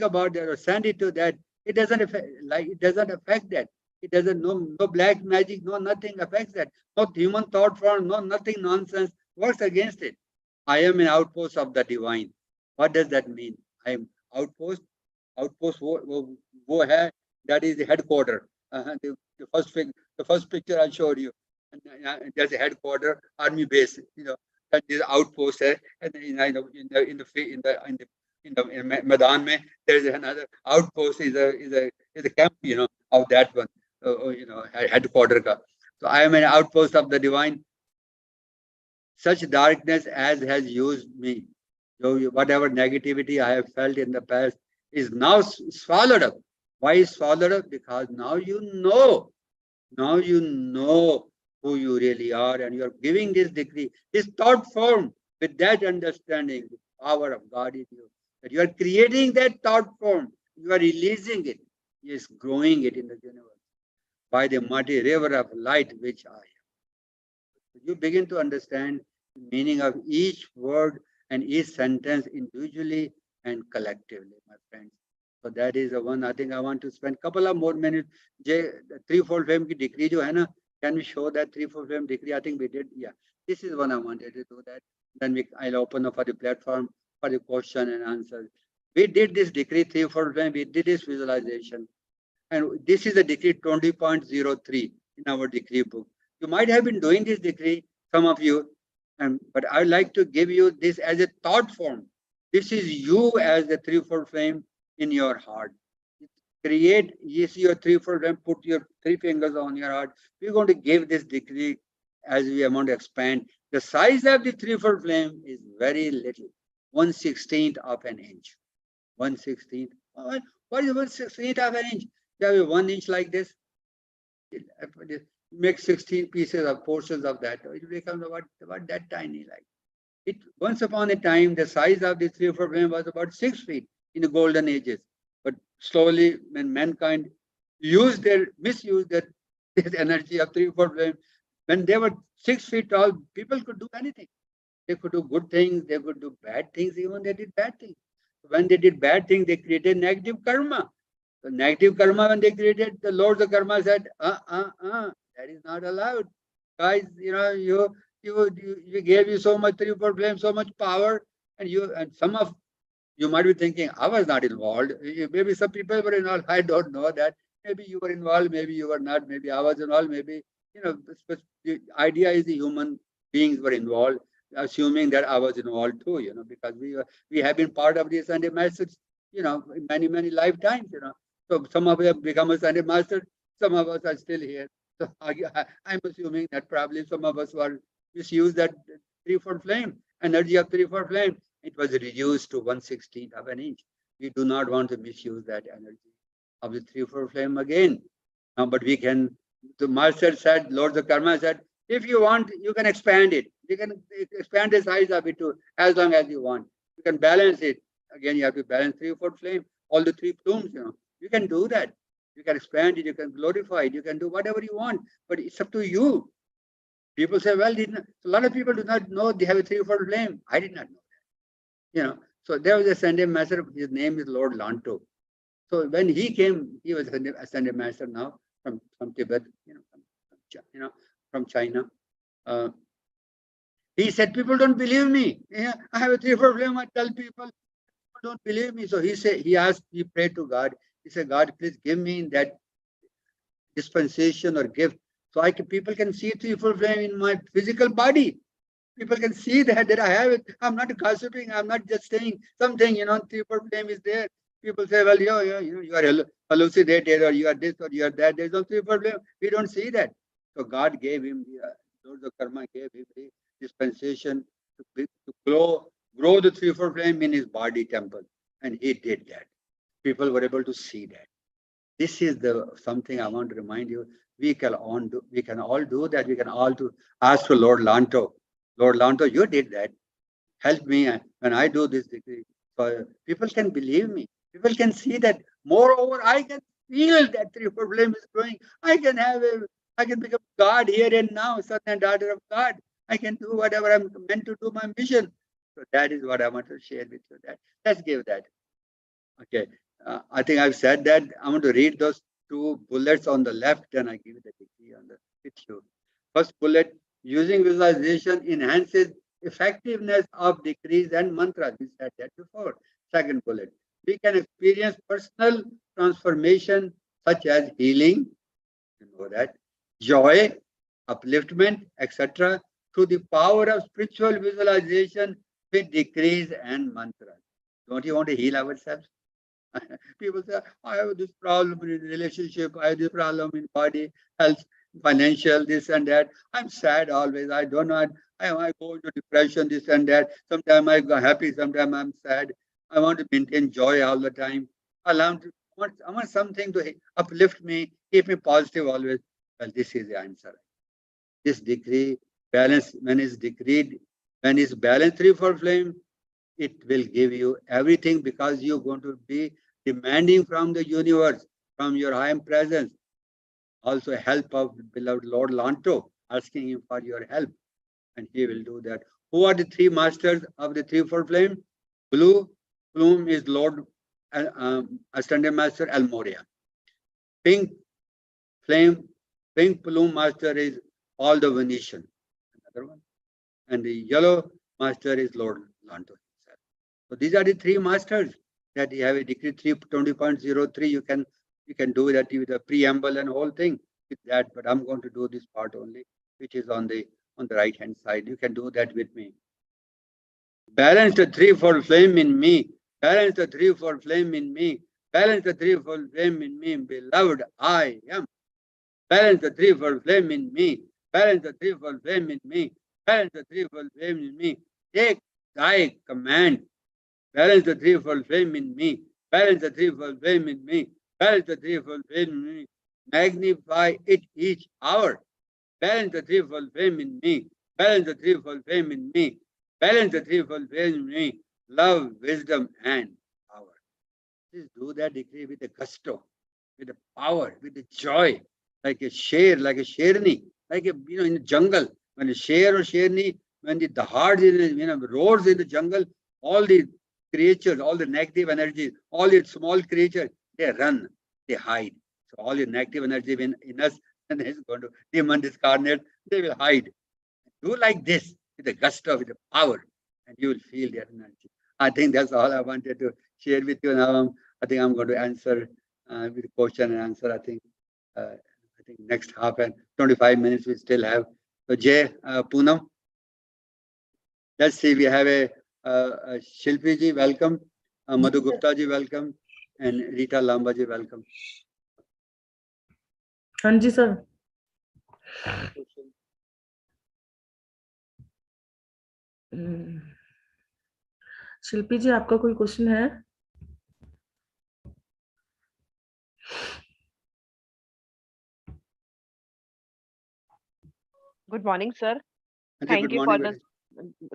about that or send it to that, it doesn't affect that. It doesn't no black magic, no nothing affects that. No human thought form, no nothing nonsense works against it. I am an outpost of the divine. What does that mean? I am outpost. Outpost wo hai, that is the headquarter. The first picture I showed you. There's a headquarter, army base. That is outpost hai, and in the Madan mein, there is another outpost is a camp, of that one, headquarter ka. So I am an outpost of the divine. Such darkness as has used me, so whatever negativity I have felt in the past is now swallowed up. Why is swallowed up? Because now you know who you really are, and you are giving this decree, this thought form with that understanding, the power of God in you. That you are creating that thought form, you are releasing it, He is growing it in the universe by the muddy river of light which I am. You begin to understand the meaning of each word and each sentence individually and collectively, my friends. So that is the one. I think I want to spend a couple of more minutes. The threefold flame ki decree jo hai na, can we show that threefold flame decree? I think we did. Yeah, this is one I wanted to do that. Then I'll open up for the platform for the question and answer. We did this decree threefold flame. We did this visualization, and this is the decree 20.03 in our decree book. You might have been doing this decree, some of you, but I'd like to give you this as a thought form. This is you as the threefold flame in your heart. You see your threefold flame, put your 3 fingers on your heart. We're going to give this decree as we are going to expand. The size of the threefold flame is very little, 1/16th of an inch. 1/16th. What is 1/16th of an inch? You have 1 inch like this. Make 16 pieces of portions of that. It becomes about that tiny like. Once upon a time, the size of the threefold flame was about 6 feet. in the golden ages. But slowly, when mankind misused this energy of three, four flame, when they were 6 feet tall, people could do anything. They could do good things, they could do bad things, even they did bad things. When they did bad things, they created negative karma. The negative karma, when they created, the Lord of Karma said, that is not allowed. Guys, you gave you so much three, four flame, so much power, and some of you might be thinking, I was not involved. Maybe some people were involved. I don't know that. Maybe you were involved, maybe you were not, maybe I was involved, maybe, the idea is the human beings were involved, assuming that I was involved too, because we have been part of the Sunday message, many, many lifetimes, So some of us have become a Sunday master, some of us are still here. So I'm assuming that probably some of us were misused that three-fold flame, energy of three-fold flame. It was reduced to 1/16 of an inch. We do not want to misuse that energy of the three-fold flame again. But we can, the master said, Lord the Karma said, if you want, you can expand it. You can expand the size of it to as long as you want. You can balance it. Again, you have to balance three-fold flame, all the three plumes, You can do that. You can expand it, you can glorify it, you can do whatever you want, but it's up to you. People say, well, a lot of people do not know they have a three-fold flame. I did not know that. So there was a Sunday master, his name is Lord Lanto. So when he came, he was a Sunday master now from Tibet, from China. He said, people don't believe me. I have a three-fold flame. I tell people don't believe me. So he prayed to God. He said, God, please give me that dispensation or gift so people can see three-fold flame in my physical body. People can see that I have it. I'm not gossiping. I'm not just saying something, three-fold flame is there. People say, well, you are hallucinated or you are this or you are that. There's no three-fold flame. We don't see that. So God gave him, Lord of Karma gave him the dispensation to grow the three-fold flame in his body temple. And he did that. People were able to see that. This is something I want to remind you. We can all do that. We can all ask for Lord Lanto. Lord Lanto, you did that. Help me when I do this degree. So people can believe me. People can see that. Moreover, I can feel that three-fold flame is growing. I can become God here and now, son and daughter of God. I can do whatever I'm meant to do, my mission. So that is what I want to share with you. Let's give that. Okay. I think I've said that. I want to read those two bullets on the left, and I give you the degree with you. First bullet, using visualization enhances effectiveness of decrees and mantras. We said that before. Second bullet, we can experience personal transformation such as healing, joy, upliftment, etc. through the power of spiritual visualization with decrees and mantras. Don't you want to heal ourselves? People say, I have this problem in relationship, I have this problem in body, health, financial, this and that. I'm sad always. I don't know. I go into depression, this and that. Sometimes I go happy, sometimes I'm sad. I want to maintain joy all the time. I want something to uplift me, keep me positive always. Well, this is the answer. This decree, balance, when it's balanced three-fold flame, it will give you everything because you're going to be demanding from the universe, from your high presence, also help of beloved Lord Lanto, asking him for your help, and he will do that. Who are the three masters of the three-fold flame? Blue plume is Lord Ascended Master El Moria. Pink plume master is all the Venetian, another one, and the yellow master is Lord Lanto. So these are the three masters that you have a decree 320.03. You can do that with the preamble and whole thing with that, but I'm going to do this part only, which is on the right hand side. You can do that with me. Balance the threefold flame in me. Balance the threefold flame in me. Balance the threefold flame in me. Beloved, I am. Balance the threefold flame in me. Balance the threefold flame in me. Balance the threefold flame in me. Take thy command. Balance the threefold flame in me. Balance the threefold flame in me. Balance the threefold flame in me. Magnify it each hour. Balance the threefold flame in me. Balance the threefold flame in me. Balance the threefold flame in me. Love, wisdom, and power. Please do that decree with the gusto, with the power, with the joy, like a sher, like a sherni, like a, in the jungle, when a sher or sherni, when the heart roars in the jungle, all the creatures, all the negative energy, all the small creatures, they run, they hide. So all the negative energy in us, and it's going to demon discarnate, they will hide. Do like this with the gusto, with the power, and you will feel their energy. I think that's all I wanted to share with you now. I think I'm going to answer with question and answer. I think next half and 25 minutes we still have. So Jay, Poonam, let's see. We have a Shilpi ji, welcome. Madhu Gupta ji, welcome, and Rita Lamba ji, welcome. हाँ जी sir. शिल्पी जी, आपका कोई question है? Good morning, sir. Thank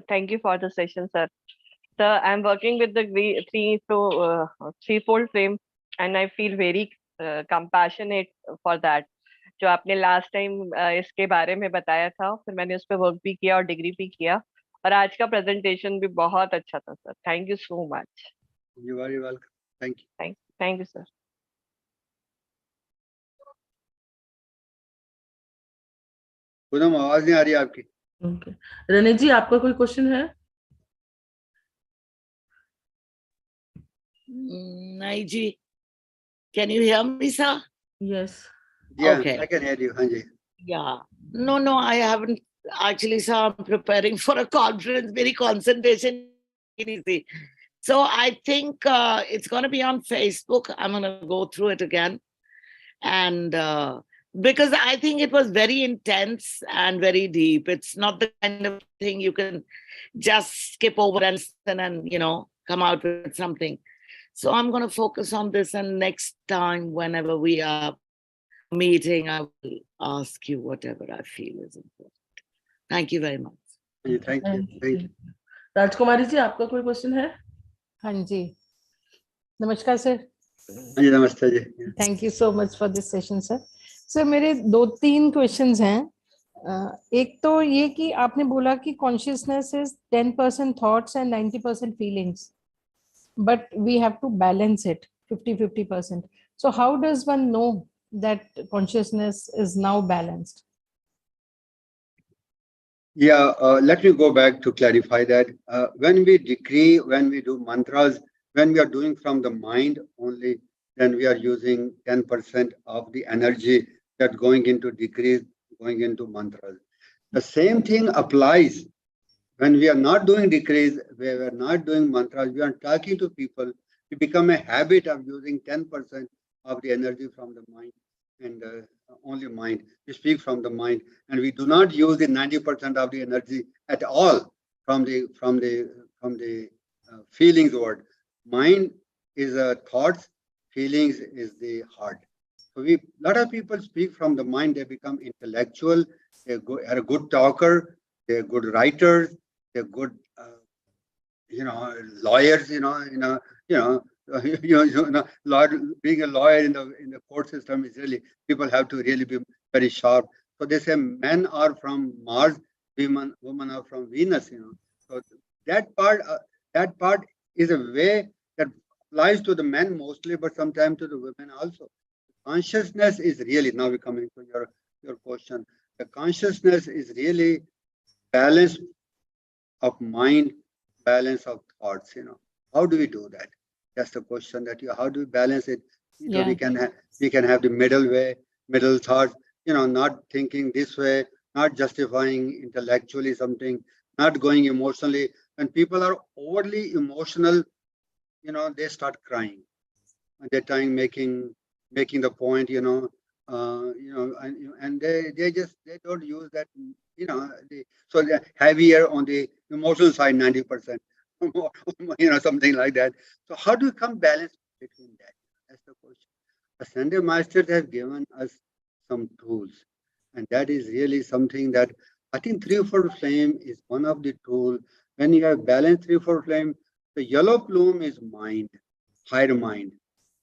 Thank you for the session, sir. Sir, I'm working with the threefold frame, and I feel very compassionate for that. जो आपने last time इसके बारे में बताया था, फिर मैंने उस पर वर्क भी किया और डिग्री भी किया, और आज का प्रेजेंटेशन भी बहुत अच्छा था sir. Thank you so much. You are welcome. Thank you. Thank you, sir. Poonam, आवाज नहीं आ रही आपकी. ओके. रने जी, आपका कोई क्वेश्चन है? नहीं जी. Can you hear me, sir? Yes. Yeah, Okay. I can hear you. हाँ जी. Yeah. No, I haven't actually, sir. I'm preparing for a conference. Very concentration easy. So I think it's going to be on Facebook. I'm going to go through it again, and because I think it was very intense and very deep. It's not the kind of thing you can just skip over and come out with something. So I'm going to focus on this, and next time, whenever we are meeting, I will ask you whatever I feel is important. Thank you very much. Thank you. राजकुमारी जी, आपका कोई question है? हाँ जी, नमस्कार sir. हाँ जी, नमस्ते जी. Thank you so much for this session sir. Sir, मेरे 2-3 क्वेश्चंस हैं. एक तो ये कि आपने बोला कि consciousness is 10% thoughts and 90% feelings, but we have to balance it 50-50%. So how does one know that consciousness is now balanced? Yeah, let me go back to clarify that. When we decree, when we do mantras, when we are doing from the mind only, then we are using 10% of the energy that going into decrees, going into mantras. The same thing applies when we are not doing decrees, we are not doing mantras, we are talking to people. We become a habit of using 10% of the energy from the mind, and only mind. We speak from the mind, and we do not use the 90% of the energy at all from the feelings word. Mind is thoughts, feelings is the heart. So a lot of people speak from the mind. They become intellectual. They are a good talker. They're good writers. They're good, lawyers. Being a lawyer in the court system is really, people have to really be very sharp. So they say men are from Mars, women are from Venus. So that part is a way that applies to the men mostly, but sometimes to the women also. Consciousness is really, now we're coming to your question. The consciousness is really balance of mind, balance of thoughts. How do we do that? That's the question, that how do we balance it? We can have the middle way, middle thoughts, not thinking this way, not justifying intellectually something, not going emotionally. When people are overly emotional, they start crying. They're trying making the point, and they don't use that, so they're heavier on the emotional side, 90%. Something like that. So how do we come balance between that? That's the question. The Sunday Masters have given us some tools, and that is really something that I think 3-4 flame is one of the tools. When you have balanced 3-4 flame, the yellow plume is mind, higher mind.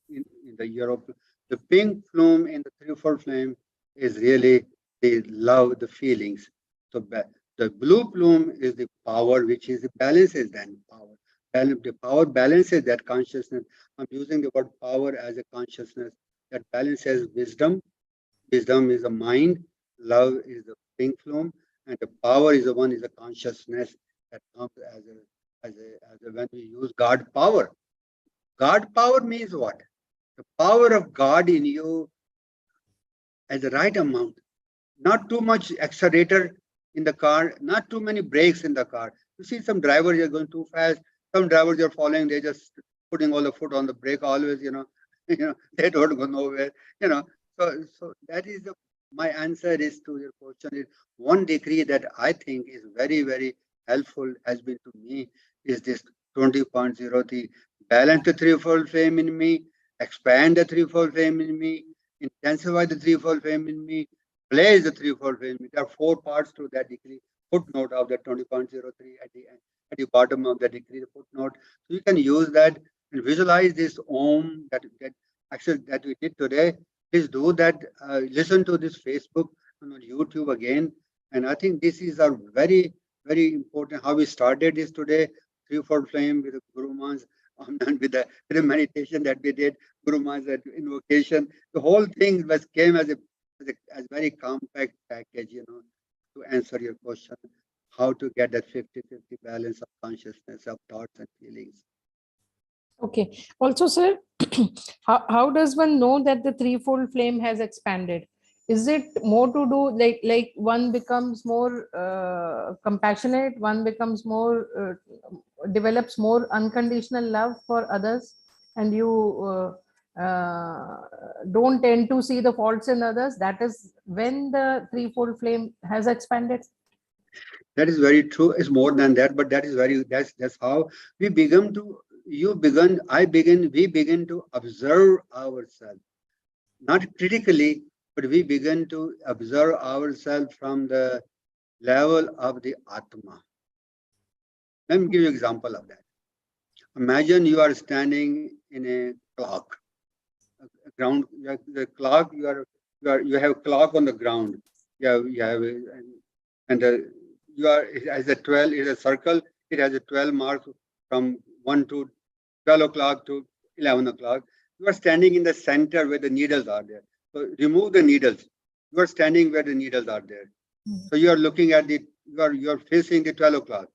in the Europe. The pink plume in the threefold flame is really the love, the feelings. So the blue plume is the power, which is the balances then power. The power balances that consciousness. I'm using the word power as a consciousness that balances wisdom. Wisdom is the mind, love is the pink plume, and the power is the one is the consciousness that comes as a when we use God power. God power means what? The power of God in you as the right amount. Not too much accelerator in the car, not too many brakes in the car. You see some drivers are going too fast, some drivers are following, they're just putting all the foot on the brake always, they don't go nowhere, So that is my answer is to your question is one degree that I think is very, very helpful has been to me is this 20.03 balance the threefold flame in me, expand the threefold flame in me, intensify the threefold flame in me, place the threefold flame. There are 4 parts to that degree. Footnote of the 20.03 at the end, at the bottom of the degree, the footnote. So you can use that and visualize this Om that actually that we did today. Please do that. Listen to this Facebook and on YouTube again. And I think this is a very, very important how we started this today. Threefold flame with the Guru Maharaj, and with the meditation that we did, Guru Maharaj invocation. The whole thing came as a very compact package, to answer your question, how to get that 50-50 balance of consciousness, of thoughts and feelings. Okay. Also, sir, how does one know that the threefold flame has expanded? Is it more to do like one becomes more compassionate, one becomes more develops more unconditional love for others, and you don't tend to see the faults in others? That is when the threefold flame has expanded. That is very true. It's more than that, but that's how we begin to. We begin to observe ourselves, not critically, but we begin to observe ourselves from the level of the Atma. Let me give you an example of that. Imagine you are standing in a clock. Ground, the clock, you have clock on the ground. You are, it has a 12, it is a circle, it has a 12 marks from 1 to 12 o'clock to 11 o'clock. You are standing in the center where the needles are there. So remove the needles. You are standing where the needles are there. So you are looking at you are facing the 12 o'clock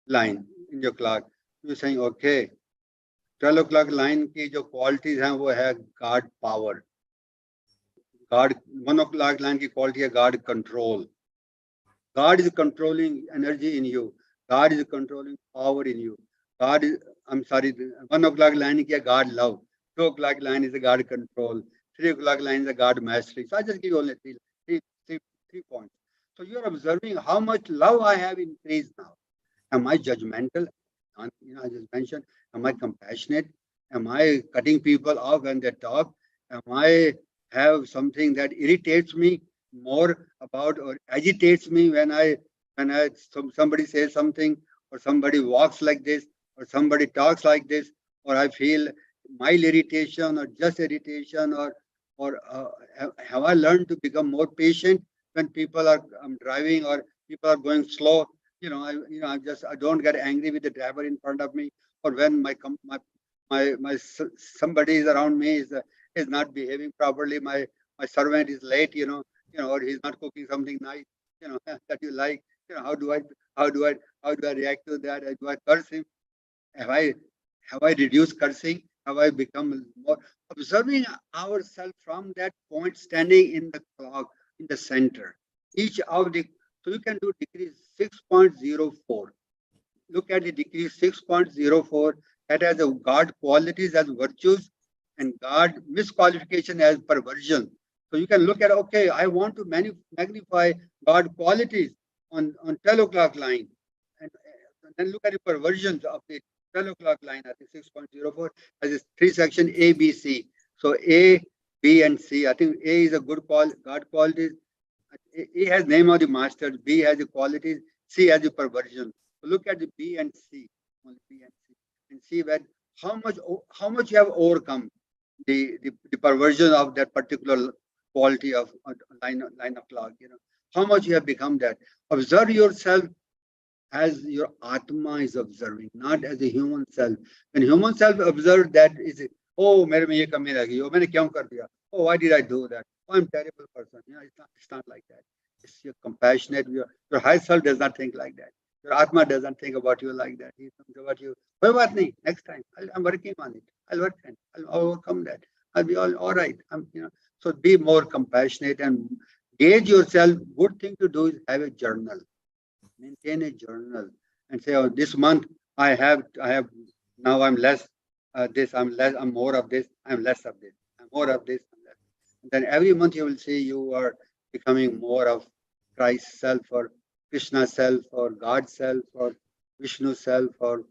line in your clock. You are saying, okay, 12 o'clock line की जो qualities हैं वो है God power. God 1 o'clock line की quality है God control. God is controlling energy in you. God is controlling power in you. 1 o'clock line is God love. 2 o'clock line is a God control. 3 o'clock line is a God mastery. So I just give you only three points. So you are observing how much love I have increased now. Am I judgmental? I just mentioned, am I compassionate? Am I cutting people off when they talk? Am I have something that irritates me more about or agitates me when somebody says something, or somebody walks like this, or somebody talks like this, or I feel mild irritation or just irritation, or have I learned to become more patient when people are driving or people are going slow? I don't get angry with the driver in front of me, or when somebody is around me is not behaving properly. My servant is late, or he's not cooking something nice, that you like. How do I react to that? Do I curse him? Have I reduced cursing? Have I become more observing ourselves from that point, standing in the clock in the center? So you can do degree 6.04. Look at the degree 6.04. That has a God qualities as virtues and God misqualification as perversion. So you can look at, okay, I want to magnify God qualities on 12 o'clock line. And then look at the perversions of the 12 o'clock line. I think 6.04 has a 3 section A, B, C. So A, B, and C. I think A is a good God qualities. A has name of the master, B has the qualities, C has the perversion. So look at the B and C, only B and C, and see how much you have overcome. the perversion of that particular quality of line of clock, how much you have become that. Observe yourself as your Atma is observing, not as a human self. When human self observes that, is it, oh, mere mein ye kami rah gayi, oh, maine kyun kar diya, oh, why did I do that? Oh, I'm a terrible person. It's not like that. It's your compassionate, your high self does not think like that. Your Atma doesn't think about you like that. He thinks about you. Koi baat nahi, next time. I'm working on it. I'll work on it. I'll overcome that. I'll be all right. So be more compassionate and gauge yourself. Good thing to do is have a journal. Maintain a journal and say, oh, this month I have now I'm less this, I'm more of this, I'm less of this, I'm more of this, I'm less. And then every month you will see you are becoming more of Christ self or Krishna self or God self or Vishnu self or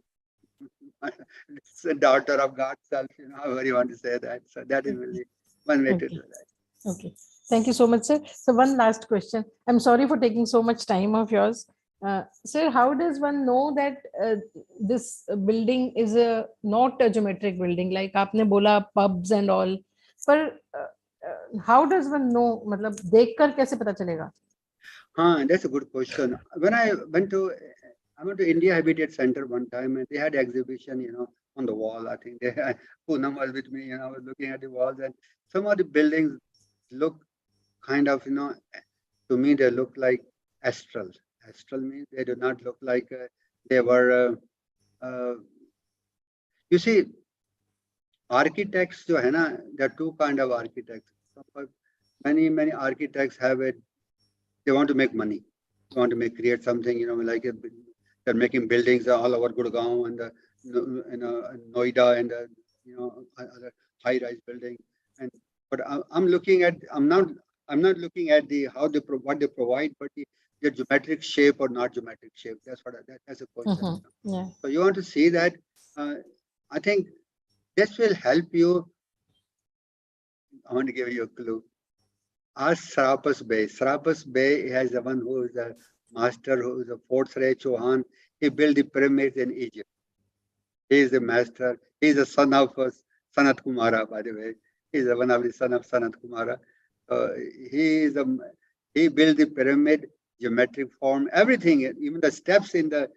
the daughter of God self, however you want to say that. So that is really one way to do that. Okay. Thank you so much, sir. So one last question. I'm sorry for taking so much time of yours. Sir, how does one know that this building is not a geometric building? Like आपने बोला pubs and all. पर how does one know? मतलब देखकर कैसे पता चलेगा? That's a good question. When I went to India Habitat Center one time, and they had exhibition, on the wall. I think Poonam was with me, I was looking at the walls, and some of the buildings look kind of, to me, they look like astral. Astral means they do not look like they were, you see, architects, there are two kind of architects. Many architects have it. They want to make money. They want to create something, like they're making buildings all over Gurgaon and Noida and other high-rise buildings. But I'm not looking at what they provide, but the geometric shape or not geometric shape. That's a question. Yeah. So you want to see that. I think this will help you. I want to give you a clue. Ask Sarapus Bey. Sarapus Bey has the one who is a master, who is a fourth Ray Chauhan. He built the pyramids in Egypt. He is the master. He is the son of Sanat Kumara, by the way. He is one of the son of Sanat Kumara. He built the pyramid, geometric form, everything. Even the steps in the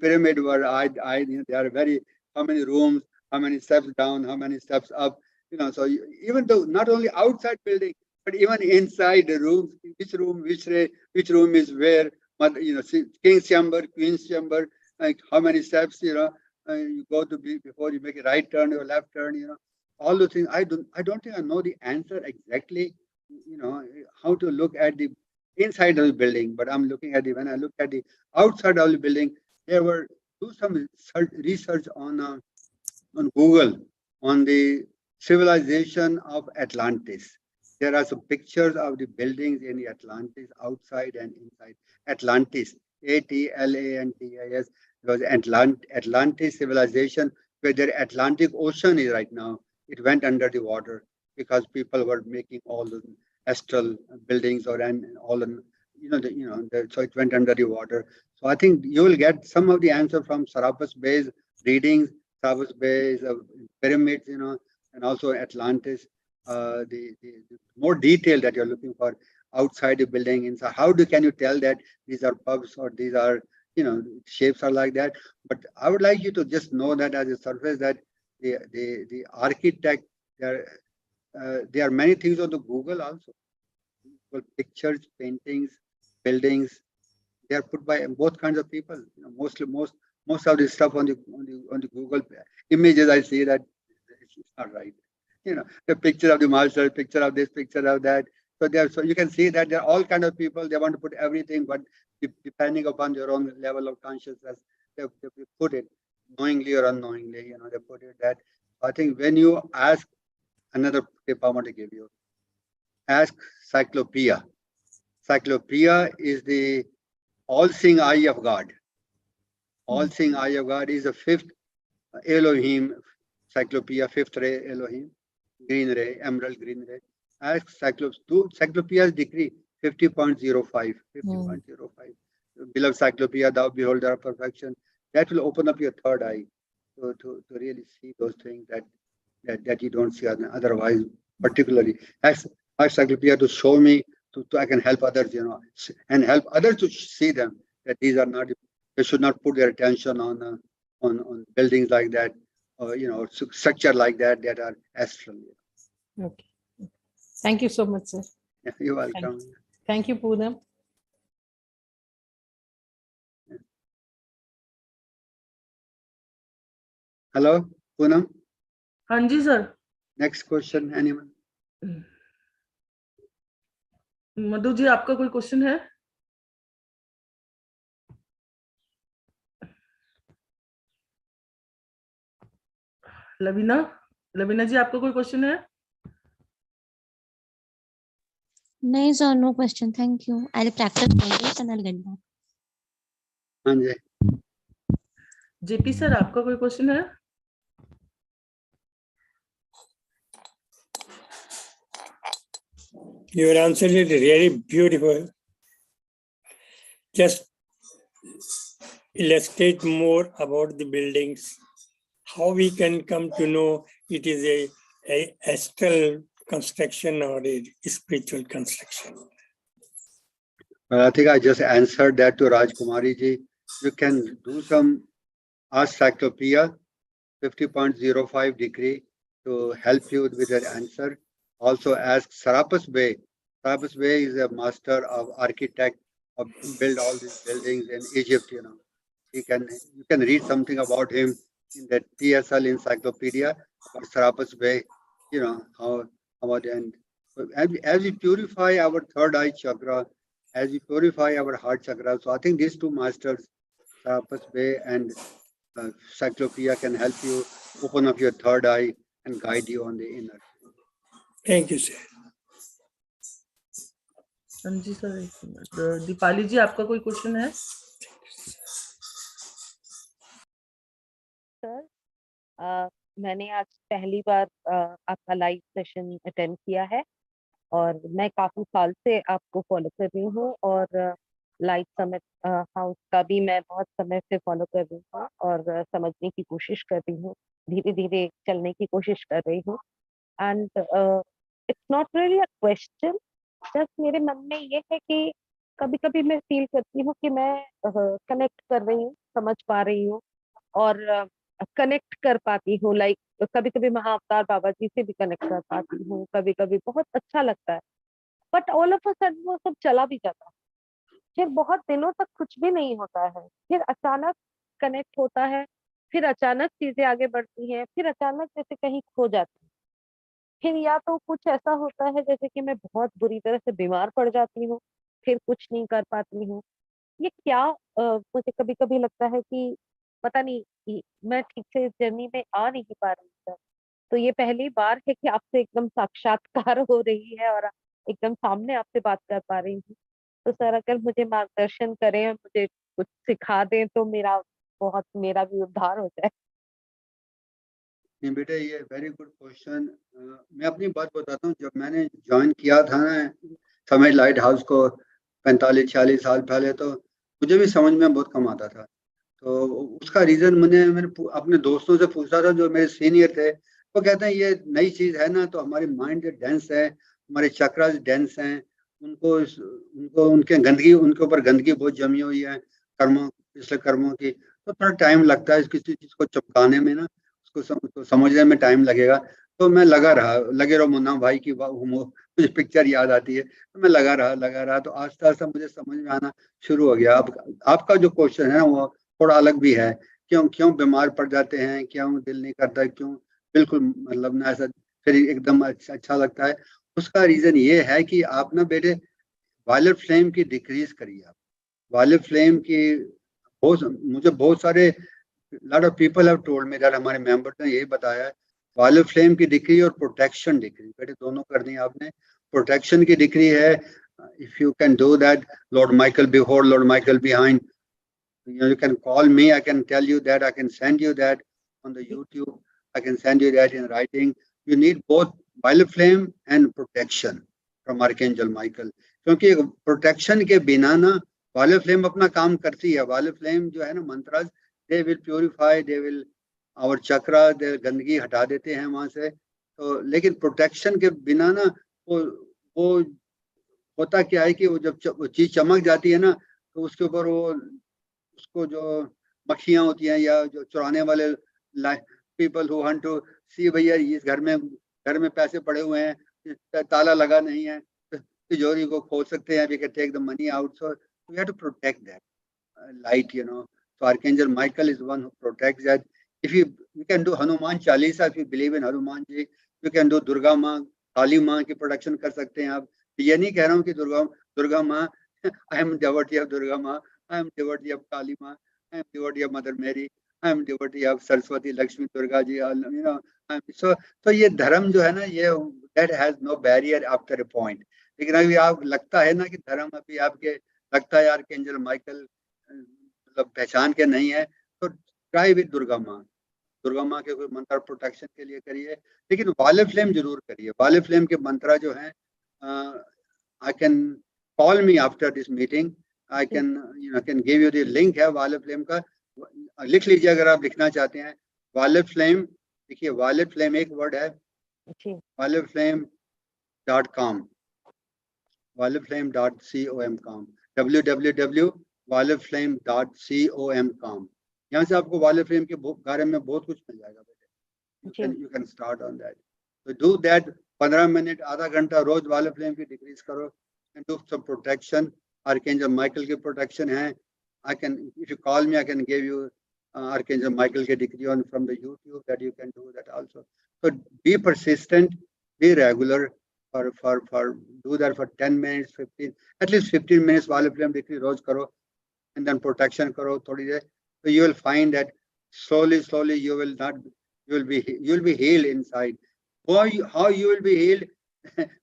pyramid were they are very, how many rooms, how many steps down, how many steps up. So even though not only outside building, but even inside the rooms, which room is where, king's chamber, queen's chamber, like how many steps, you go to before you make a right turn or left turn, all those things. I don't think I know the answer exactly, how to look at the inside of the building, but I'm looking at when I look at the outside of the building, do some research on Google on the civilization of Atlantis. There are some pictures of the buildings in the Atlantis, outside and inside. Atlantis, Atlantis, was Atlantis civilization, where the Atlantic Ocean is right now. It went under the water because people were making all the astral buildings so it went under the water. So I think you will get some of the answer from Sarapus Bey's readings, Sarapus Bey's pyramids, and also Atlantis. The more detail that you're looking for outside the building, inside. Can you tell that these are pubs or these are, shapes are like that? But I would like you to just know that as a surface that the architect, there are many things on the Google also. Pictures, paintings, buildings, they are put by both kinds of people. Most of the stuff on the Google images, I see that it's not right. The picture of the master, picture of this, picture of that. So you can see that there are all kind of people. They want to put everything, but depending upon their own level of consciousness, they put it knowingly or unknowingly. They put it that. I think when you ask, another tip I want to give you, ask Cyclopeia. Cyclopeia is the all-seeing eye of God. All-seeing eye of God is the fifth Elohim. Cyclopeia, fifth ray Elohim. Green ray, emerald green ray. Ask Cyclopeia's decree 50.05. 50.05. Beloved Cyclopea, thou beholder of perfection. That will open up your third eye to really see those things that that you don't see otherwise, particularly as encyclopedia to show me to I can help others, and help others to see them that these are not, they should not put their attention on buildings like that, or structure like that are astral. Okay. Thank you so much, sir. Yeah, you're welcome. Thank you, Poonam. Hello, Poonam. हाँ जी sir. Next question, anyone? Madhu ji आपका कोई question है? लवीना जी आपका कोई question है? No, sir, no question. Thank you. I'll practice all this and I'll get back. हाँ जी. JP sir आपका कोई क्वेश्चन है? Your answer is really beautiful. Just illustrate more about the buildings, how we can come to know it is a astral construction or a spiritual construction. Well, I think I just answered that to Rajkumari ji. You can do some Ask Cyclopedia 50.05 degree to help you with that answer. Also ask Serapis Bey. Serapis Bey is a master of architect, of build all these buildings in Egypt. You can read something about him in that TSL encyclopedia about Serapis Bey. How about, and as we purify our third eye chakra, as we purify our heart chakra. So I think these two masters, Serapis Bey and Cyclopedia, can help you open up your third eye and guide you on the inner. Thank you, sir. हाँ जी sir. Deepali जी आपका कोई question है? Sir मैंने आज पहली बार आपका live session attend किया है और मैं काफी साल से आपको फॉलो कर रही हूँ और लाइव समिट हाउस का भी मैं बहुत समय से फॉलो कर रही हूँ और समझने की कोशिश कर रही हूँ, धीरे धीरे चलने की कोशिश कर रही हूँ. And it's not really a question, just मेरे मन में ये है कि कभी कभी मैं फील करती हूँ कि मैं कनेक्ट कर रही हूँ, समझ पा रही हूँ और कनेक्ट कर पाती हूँ. लाइक कभी कभी महाअवतार बाबा जी से भी कनेक्ट कर पाती हूँ, कभी कभी बहुत अच्छा लगता है. But all of a sudden वो सब चला भी जाता है, फिर बहुत दिनों तक कुछ भी नहीं होता है, फिर अचानक कनेक्ट होता है, फिर अचानक चीजें आगे बढ़ती हैं, फिर अचानक जैसे कहीं खो जाती है. फिर या तो कुछ ऐसा होता है जैसे कि मैं बहुत बुरी तरह से बीमार पड़ जाती हूँ, फिर कुछ नहीं कर पाती हूँ. ये क्या मुझे कभी कभी लगता है कि पता नहीं मैं ठीक से इस जर्नी में आ नहीं पा रही हूँ. तो ये पहली बार है कि आपसे एकदम साक्षात्कार हो रही है और एकदम सामने आपसे बात कर पा रही हूँ. तो सर अगर मुझे मार्गदर्शन करें और मुझे कुछ सिखा दें तो मेरा भी उद्धार हो जाए. नहीं बेटे, ये वेरी गुड क्वेश्चन. मैं अपनी बात बताता हूँ. जब मैंने ज्वाइन किया था ना समय लाइट हाउस को 45-46 साल पहले, तो मुझे भी समझ में बहुत कम आता था. तो उसका रीजन मैंने अपने दोस्तों से पूछा था जो मेरे सीनियर थे. वो कहते हैं ये नई चीज है ना, तो हमारी माइंड डेंस है, हमारे चक्रास डेंस हैं, उनको उनके ऊपर गंदगी बहुत जमी हुई है पिछले कर्मों की. तो थोड़ा टाइम लगता है किसी चीज को चिपकाने में ना, उसको समझने में टाइम लगेगा. तो मैं लगे रहो मुन्ना भाई की मुझे पिक्चर याद आती है. तो मैं लगा रहा तो आस्ता आस्ता मुझे समझ में आना शुरू हो गया. अब आपका जो क्वेश्चन है वो थोड़ा अलग भी है. क्यों बीमार पड़ जाते हैं, क्यों दिल नहीं करता, क्यों बिल्कुल मतलब ना ऐसा फिर एकदम अच्छा लगता है. उसका रीजन ये है कि आप ना बेटे वायलेट फ्लेम की डिक्रीज करिए. आप वायलेट फ्लेम की मुझे बहुत सारे lot of people have told me that हमारे मेंबर्स ने यही बताया है, वायलेट फ्लेम की डिक्री और प्रोटेक्शन डिक्री बेटे दोनों करनी है आपने. प्रोटेक्शन की डिक्री है, if you can do that, Lord Michael before, Lord Michael behind, you can call me, I can tell you that, I can send you that on the YouTube, I can send you that in writing. You need both violet flame and protection from Archangel Michael. क्योंकि protection के बिना ना violet flame अपना काम करती है. Violet flame जो है ना mantras, they will purify, they will और चक्रा गंदगी हटा देते हैं वहां से। तो लेकिन प्रोटेक्शन के बिना ना वो होता क्या है कि वो जब वो चीज चमक जाती है ना, तो उसके ऊपर वो उसको जो मक्खियां होती हैं या जो चुराने वाले पीपल हु वांट टू सी, भैया इस घर में पैसे पड़े हुए हैं, ताला लगा नहीं है, तिजोरी को खोल सकते हैं, we can take the money out, so we have to protect that light, So Archangel Michael is one who protects that. If you can do Hanuman Chalisa, if you believe in Hanuman ji, you can do Durga माँ, काली माँ की protection कर सकते हैं आप। ये नहीं कह रहा हूँ कि दुर्गा माँ, I am devotee of Durga माँ, I am devotee of काली माँ, I am devotee of Mother Mary, I am devotee of Saraswati, Lakshmi, Durga ji, so ये धर्म जो है ना, ये that has no barrier after a point. लेकिन अभी आप लगता है ना कि धर्म अभी आपके लगता है आर्कएंजल माइकल मतलब पहचान के नहीं है, तो ट्राई विद दुर्गा माँ के कोई मंत्र प्रोटेक्शन के लिए करिए, लेकिन वाले फ्लेम जरूर करिए। वाले फ्लेम के मंत्र जो है, I can call me after this meeting, I can give you the link है वाले फ्लेम का, लिख लीजिए अगर आप लिखना चाहते हैं। वाले फ्लेम, देखिए वाले फ्लेम एक वर्ड है, वाले फ्लेम .com, waleflame.com, www.waleflame.com। यहाँ से आपको वाले फ्लेम के बारे में बहुत कुछ मिल जाएगा बेटे। You can start on that. So do that, 15 minute आधा घंटा रोज वाले फ्लेम की डिक्रीज करो and do some protection। Archangel Michael की protection है। If you call me, I can give you Archangel Michael की degree on from the YouTube that you can do that also। So be persistent, be regular, do that for 10 minutes, 15, at least 15 minutes वाले flame decree रोज करो, and then protection करो थोड़ी देर। So you will find that slowly you will be healed inside। How you will be healed?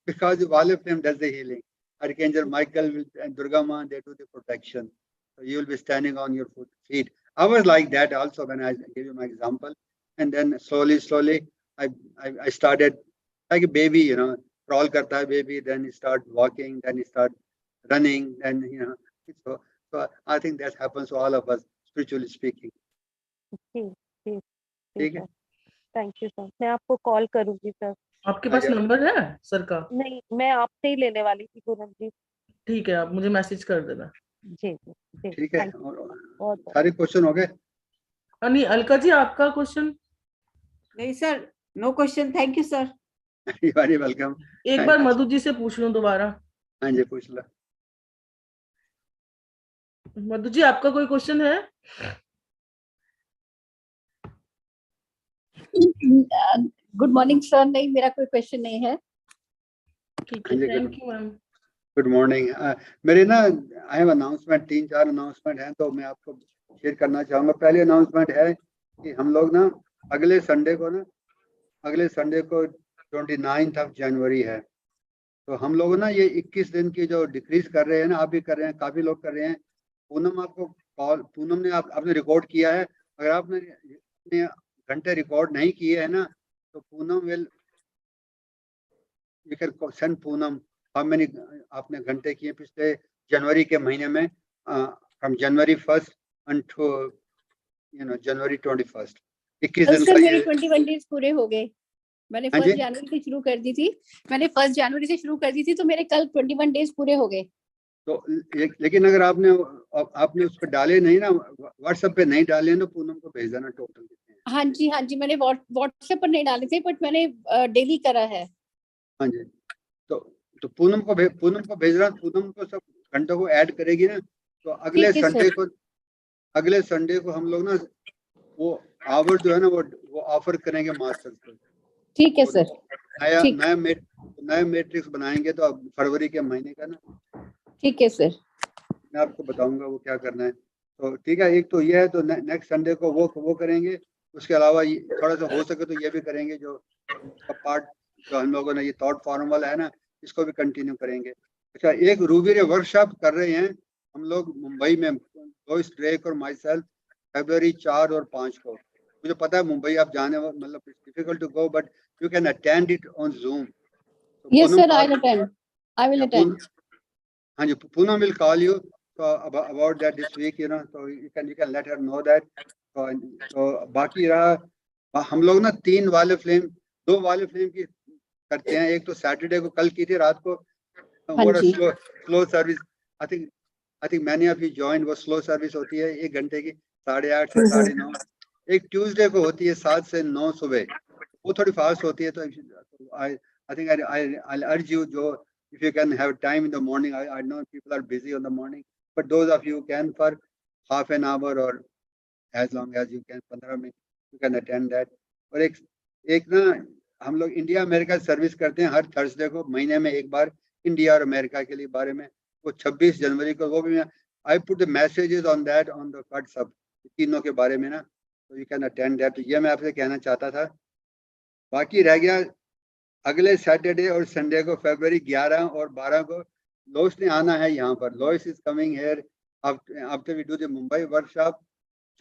Because the Wale flame does the healing. Archangel Michael and Durga Ma, they do the protection. So you will be standing on your feet. I was like that also when I gave you my example. And then slowly, I started like a baby, crawl karta hai baby, then he start walking, then he start running, then, so I think that happens to all of us, spiritually speaking. ठीक है, thank you sir. मैं आपको call करूंगी sir. आपके पास number है sir का? नहीं, मैं आपसे ही लेने वाली थी पूनम जी। ठीक है, आप मुझे मैसेज कर देना। जी जी ठीक है। और सारे क्वेश्चन हो गए? नहीं, अलका जी आपका क्वेश्चन? नहीं sir, no question, thank you sir. You are welcome. एक बार मधु जी से पूछ लूं दोबारा। हाँ जी, पूछ लो। मधु जी आपका कोई क्वेश्चन है? Good morning sir. नहीं, मेरा कोई क्वेश्चन नहीं है। ठीक है, thank you ma'am. Good morning. मेरे ना आई हैव अनाउंसमेंट, 3-4 अनाउंसमेंट हैं, तो मैं आपको शेयर करना चाहूँगा। पहले अनाउंसमेंट है कि हम लोग ना अगले संडे को 29th of January है, तो हम लोग ना ये 21 दिन की जो डिक्रीज कर रहे हैं ना, आप भी कर रहे हैं, काफी लोग कर रहे हैं। पूनम ने आपने रिकॉर्ड किया है। अगर आपने अपने घंटे रिकॉर्ड नहीं किए हैं ना, तो Poonam will, you can send Poonam how many आपने घंटे किए पिछले जनवरी के महीने में, from January 1st until January 21st। 21 दिन का ये 21 डेज पूरे हो गए। मैंने 1 जनवरी से शुरू कर दी थी, तो मेरे कल 21 डेज पूरे हो गए। तो लेकिन अगर आपने उस पर डाले नहीं ना, व्हाट्सएप पे नहीं डाले हैं, तो पूनम को भेज देना टोटल कितने हैं। हाँ जी, मैंने व्हाट्सएप पर नहीं डाले थे, बट मैंने डेली करा है। हाँ जी, तो पूनम को भेज रहा। पूनम को सब घंटों को ऐड करेगी ना, तो अगले संडे को हम लोग ना वो आवर जो है ना वो ऑफर करेंगे मास्टर्स को। ठीक है सर। नया मैट्रिक्स बनाएंगे, तो अब फरवरी के महीने का ना। ठीक है सर, मैं आपको बताऊंगा वो क्या करना है। तो ठीक है, एक तो ये है, तो नेक्स्ट संडे को वो करेंगे। उसके अलावा थोड़ा सा हो सके तो ये भी करेंगे, जो पार्ट जो हम लोगों ने ये थॉट फॉर्म वाला है ना, इसको भी कंटिन्यू करेंगे। अच्छा, एक रूबी रे वर्कशॉप कर रहे हैं हम लोग मुंबई में, लोइस ड्रेक और माई सेल्फ, February 4 और 5 को। मुझे पता है मुंबई आप जाने, मतलब difficult to go, but you can attend it on Zoom। Yes sir, I will attend. हाँ जी, Poonam will call you about that this week, so you can let her know that। तो बाकी रहा हम लोग ना 3 वाले फ्लेम 2 वाले flame की करते हैं। एक तो सैटरडे को कल की थी रात को, हाँ वो जी। Slow service. I think many of you join, वो स्लो सर्विस होती है 1 घंटे की 8:30 से 9:30। एक ट्यूसडे को होती है 7 से 9 सुबह, वो थोड़ी फास्ट होती है। तो I think I urge you, जो if you can have time in the morning, I know people are busy on the morning, but those of you can for half an hour or as long as you can 15 minutes you can attend that। और एक ना हम लोग India America service करते हैं हर Thursday को, महीने में एक बार, इंडिया और अमेरिका के लिए बारे में। वो 26 जनवरी को, वो भी I put the messages on that on the WhatsApp, तीनों के बारे में ना, तो यू कैन अटेंड दैट। ये मैं आपसे कहना चाहता था। बाकी रह गया अगले सैटरडे और संडे को, फरवरी 11 और 12 को लोइस ने आना है यहाँ पर। Lois is coming here after we do the Mumbai workshop.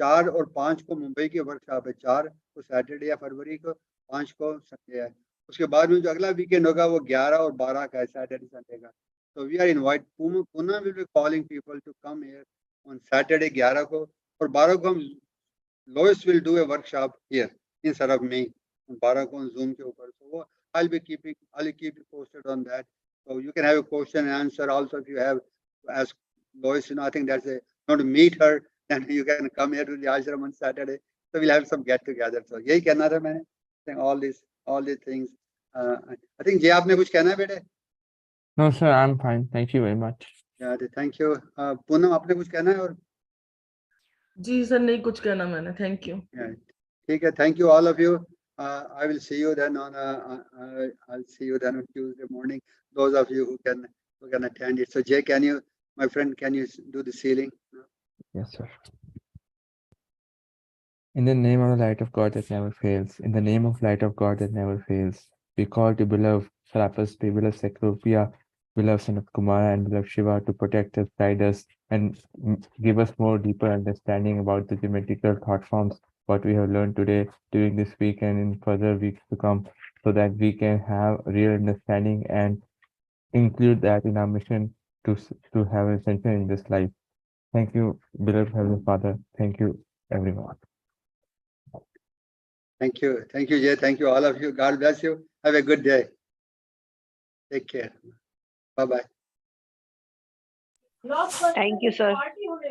4 और 5 को मुंबई की वर्कशॉप है, 4 को सैटरडे या फरवरी को, 5 को संडे है। उसके बाद में जो अगला वीकेंड होगा वो 11 और 12 का है, सैटरडे संडे का। तो we are invite, Pune will be calling people to come here on Saturday 11 को, और 12 को हम Lois will do a workshop here instead of me, 12 को जूम के ऊपर। तो वो I'll keep you posted on that. So you can have a question and answer also if you have to ask Lois. I think that's a, want to meet her, and you can come here to the ashram on Saturday. So we'll have some get together. So यही कहना था मैंने। I think all these things. I think जी आपने कुछ कहना है बेटे? No, sir, I'm fine. Thank you very much. Yeah, thank you. Poonam आपने कुछ कहना है और? जी सर, नहीं कुछ कहना मैंने, थैंक यू। ठीक है, thank you all of you. I will see you then on I'll see you then on Tuesday morning. Those of you who can attend it. So Jay, my friend, can you do the sealing? Yes, sir. In the name of the light of God that never fails, in the name of light of God that never fails, we call to beloved Sarapasti, beloved Sekropia, beloved son of Kumara, and beloved Shiva to protect us, guide us, and give us more deeper understanding about the geometrical thought forms, what we have learned today during this week and in further weeks to come, so that we can have real understanding and include that in our mission to have an ascension in this life. Thank you, beloved Heavenly Father. Thank you, everyone. Thank you, Jay. Thank you, all of you. God bless you. Have a good day. Take care. Bye-bye. Thank you, sir.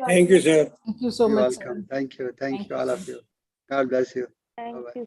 Thank you, sir. Thank you so You're much. welcome. Thank you, all of you. God bless you. Thank Bye-bye. you.